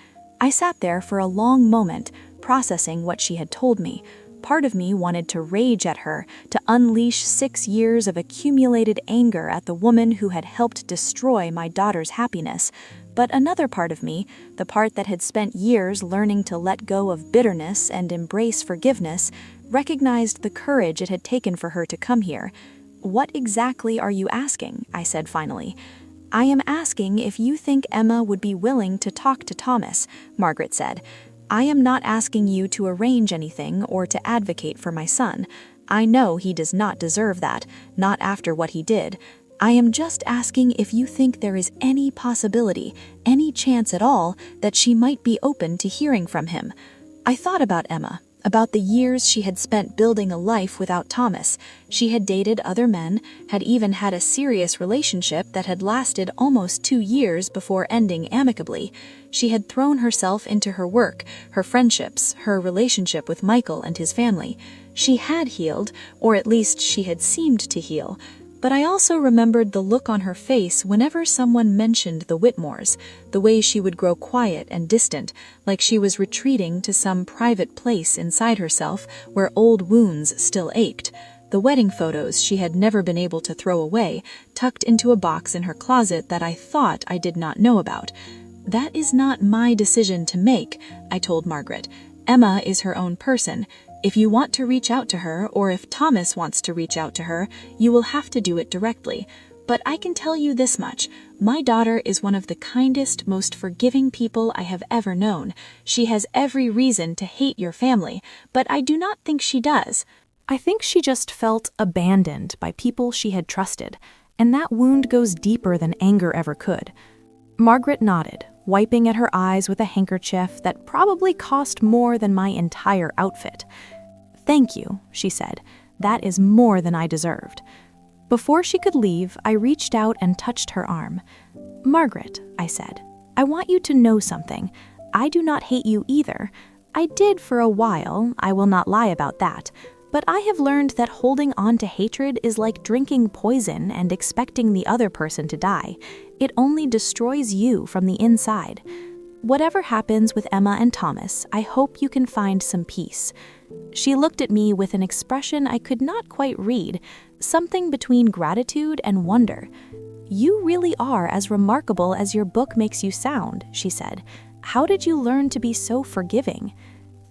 I sat there for a long moment, processing what she had told me. Part of me wanted to rage at her, to unleash 6 years of accumulated anger at the woman who had helped destroy my daughter's happiness. But another part of me, the part that had spent years learning to let go of bitterness and embrace forgiveness, recognized the courage it had taken for her to come here. "What exactly are you asking?" I said finally. "I am asking if you think Emma would be willing to talk to Thomas," Margaret said. "I am not asking you to arrange anything or to advocate for my son. I know he does not deserve that, not after what he did. I am just asking if you think there is any possibility, any chance at all, that she might be open to hearing from him." I thought about Emma.
about the years she had spent building a life without Thomas. She had dated other men, had even had a serious relationship that had lasted almost 2 years before ending amicably. She had thrown herself into her work, her friendships, her relationship with Michael and his family. She had healed, or at least she had seemed to heal. But I also remembered the look on her face whenever someone mentioned the Whitmores, the way she would grow quiet and distant, like she was retreating to some private place inside herself where old wounds still ached. The wedding photos she had never been able to throw away, tucked into a box in her closet that I thought I did not know about. "That is not my decision to make," I told Margaret. "Emma is her own person. If you want to reach out to her, or if Thomas wants to reach out to her, you will have to do it directly. But I can tell you this much. My daughter is one of the kindest, most forgiving people I have ever known. She has every reason to hate your family, but I do not think she does."
I think she just felt abandoned by people she had trusted, and that wound goes deeper than anger ever could. Margaret nodded, wiping at her eyes with a handkerchief that probably cost more than my entire outfit. "Thank you," she said. "That is more than I deserved." Before she could leave, I reached out and touched her arm. "Margaret," I said, "I want you to know something. I do not hate you either. I did for a while, I will not lie about that. But I have learned that holding on to hatred is like drinking poison and expecting the other person to die. It only destroys you from the inside. Whatever happens with Emma and Thomas, I hope you can find some peace." She looked at me with an expression I could not quite read, something between gratitude and wonder. "You really are as remarkable as your book makes you sound," she said. "How did you learn to be so forgiving?"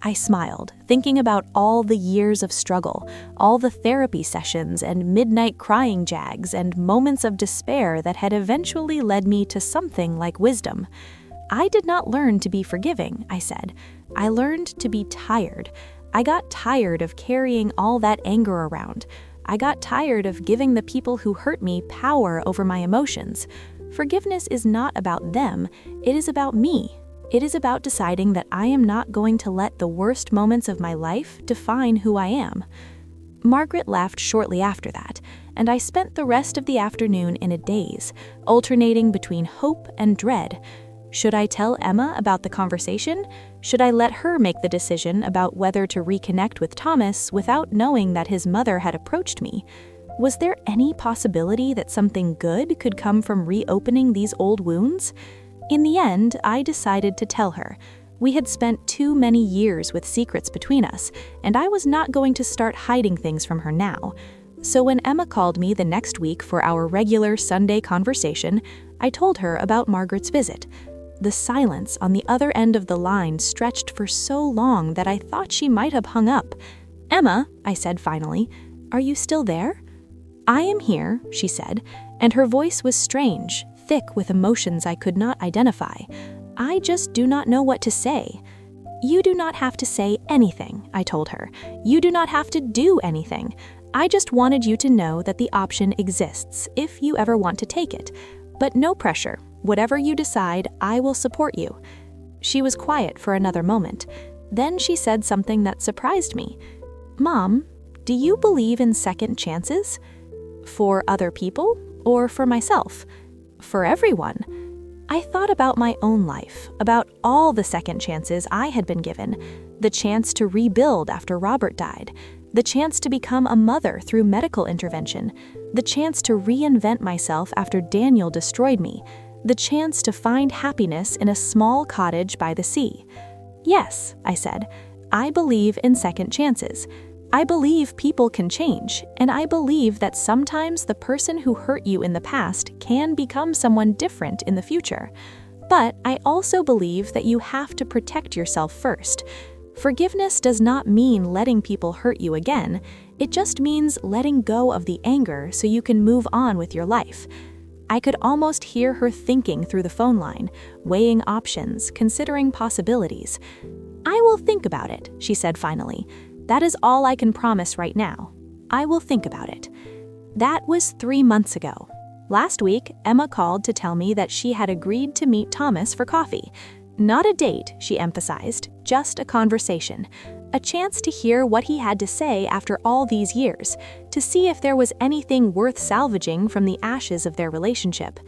I smiled, thinking about all the years of struggle, all the therapy sessions and midnight crying jags and moments of despair that had eventually led me to something like wisdom. "I did not learn to be forgiving," I said. "I learned to be tired. I got tired of carrying all that anger around. I got tired of giving the people who hurt me power over my emotions. Forgiveness is not about them, it is about me. It is about deciding that I am not going to let the worst moments of my life define who I am." Margaret laughed shortly after that, and I spent the rest of the afternoon in a daze, alternating between hope and dread. Should I tell Emma about the conversation? Should I let her make the decision about whether to reconnect with Thomas without knowing that his mother had approached me? Was there any possibility that something good could come from reopening these old wounds? In the end, I decided to tell her. We had spent too many years with secrets between us, and I was not going to start hiding things from her now. So when Emma called me the next week for our regular Sunday conversation, I told her about Margaret's visit. The silence on the other end of the line stretched for so long that I thought she might have hung up. "Emma," I said finally, "are you still there?" "I am here," she said, and her voice was strange, thick with emotions I could not identify. "I just do not know what to say." "You do not have to say anything," I told her. "You do not have to do anything. I just wanted you to know that the option exists if you ever want to take it. But no pressure. Whatever you decide, I will support you." She was quiet for another moment. Then she said something that surprised me. "Mom, do you believe in second chances? For other people or for myself? For everyone?" I thought about my own life, about all the second chances I had been given, the chance to rebuild after Robert died, the chance to become a mother through medical intervention, the chance to reinvent myself after Daniel destroyed me, the chance to find happiness in a small cottage by the sea. "Yes," I said, "I believe in second chances. I believe people can change, and I believe that sometimes the person who hurt you in the past can become someone different in the future. But I also believe that you have to protect yourself first. Forgiveness does not mean letting people hurt you again. It just means letting go of the anger so you can move on with your life." I could almost hear her thinking through the phone line, weighing options, considering possibilities. "I will think about it," she said finally. "That is all I can promise right now. I will think about it." That was 3 months ago. Last week, Emma called to tell me that she had agreed to meet Thomas for coffee. Not a date, she emphasized, just a conversation.
a chance to hear what he had to say after all these years, to see if there was anything worth salvaging from the ashes of their relationship.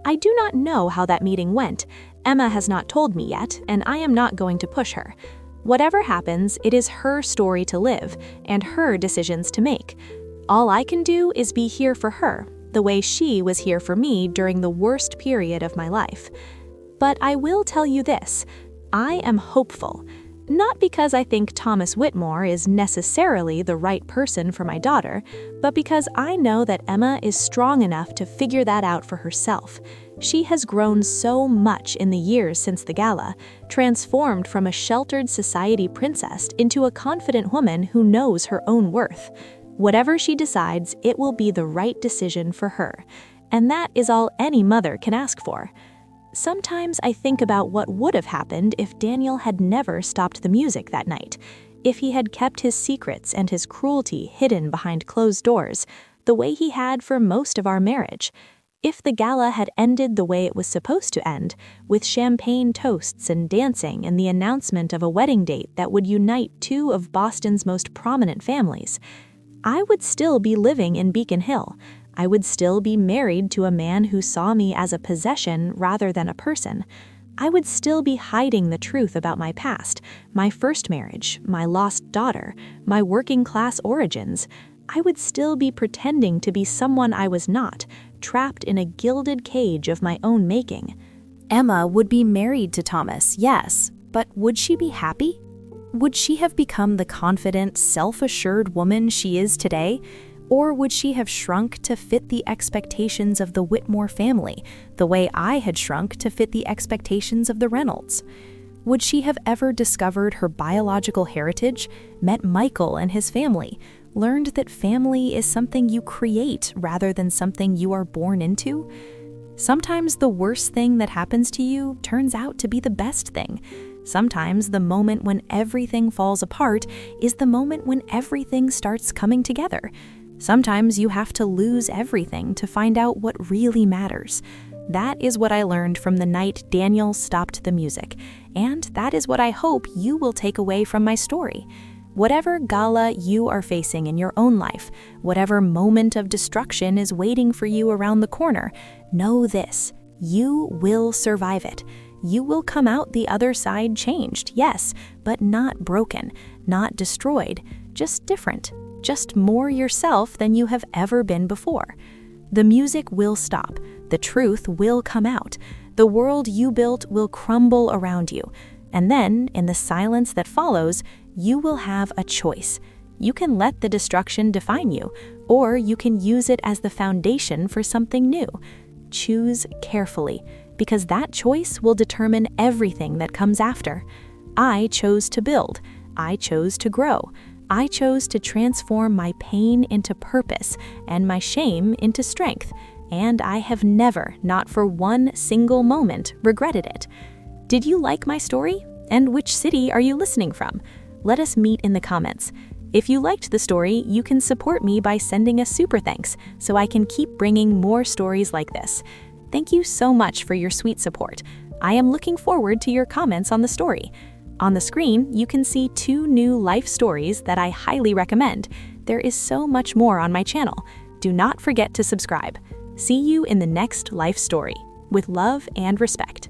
I do not know how that meeting went. Emma has not told me yet, and I am not going to push her. Whatever happens, it is her story to live, and her decisions to make. All I can do is be here for her, the way she was here for me during the worst period of my life. But I will tell you this, I am hopeful. Not because I think Thomas Whitmore is necessarily the right person for my daughter, but because I know that Emma is strong enough to figure that out for herself. She has grown so much in the years since the gala, transformed from a sheltered society princess into a confident woman who knows her own worth. Whatever she decides, it will be the right decision for her. And that is all any mother can ask for. Sometimes I think about what would have happened if Daniel had never stopped the music that night, if he had kept his secrets and his cruelty hidden behind closed doors, the way he had for most of our marriage, if the gala had ended the way it was supposed to end, with champagne toasts and dancing and the announcement of a wedding date that would unite two of Boston's most prominent families. I would still be living in Beacon Hill. I would still be married to a man who saw me as a possession rather than a person. I would still be hiding the truth about my past, my first marriage, my lost daughter, my working-class origins. I would still be pretending to be someone I was not, trapped in a gilded cage of my own making.
Emma would be married to Thomas, yes, but would she be happy? Would she have become the confident, self-assured woman she is today? Or would she have shrunk to fit the expectations of the Whitmore family, the way I had shrunk to fit the expectations of the Reynolds? Would she have ever discovered her biological heritage, met Michael and his family, learned that family is something you create rather than something you are born into? Sometimes the worst thing that happens to you turns out to be the best thing. Sometimes the moment when everything falls apart is the moment when everything starts coming together. Sometimes you have to lose everything to find out what really matters. That is what I learned from the night Daniel stopped the music, and that is what I hope you will take away from my story. Whatever gala you are facing in your own life, whatever moment of destruction is waiting for you around the corner, know this: you will survive it. You will come out the other side changed, yes, but not broken, not destroyed, just different. Just more yourself than you have ever been before. The music will stop. The truth will come out. The world you built will crumble around you. And then, in the silence that follows, you will have a choice. You can let the destruction define you, or you can use it as the foundation for something new. Choose carefully, because that choice will determine everything that comes after. I chose to build. I chose to grow. I chose to transform my pain into purpose and my shame into strength, and I have never, not for one single moment, regretted it. Did you like my story? And which city are you listening from? Let us meet in the comments. If you liked the story, you can support me by sending a super thanks so I can keep bringing more stories like this. Thank you so much for your sweet support. I am looking forward to your comments on the story. On the screen, you can see 2 new life stories that I highly recommend. There is so much more on my channel. Do not forget to subscribe. See you in the next life story. With love and respect.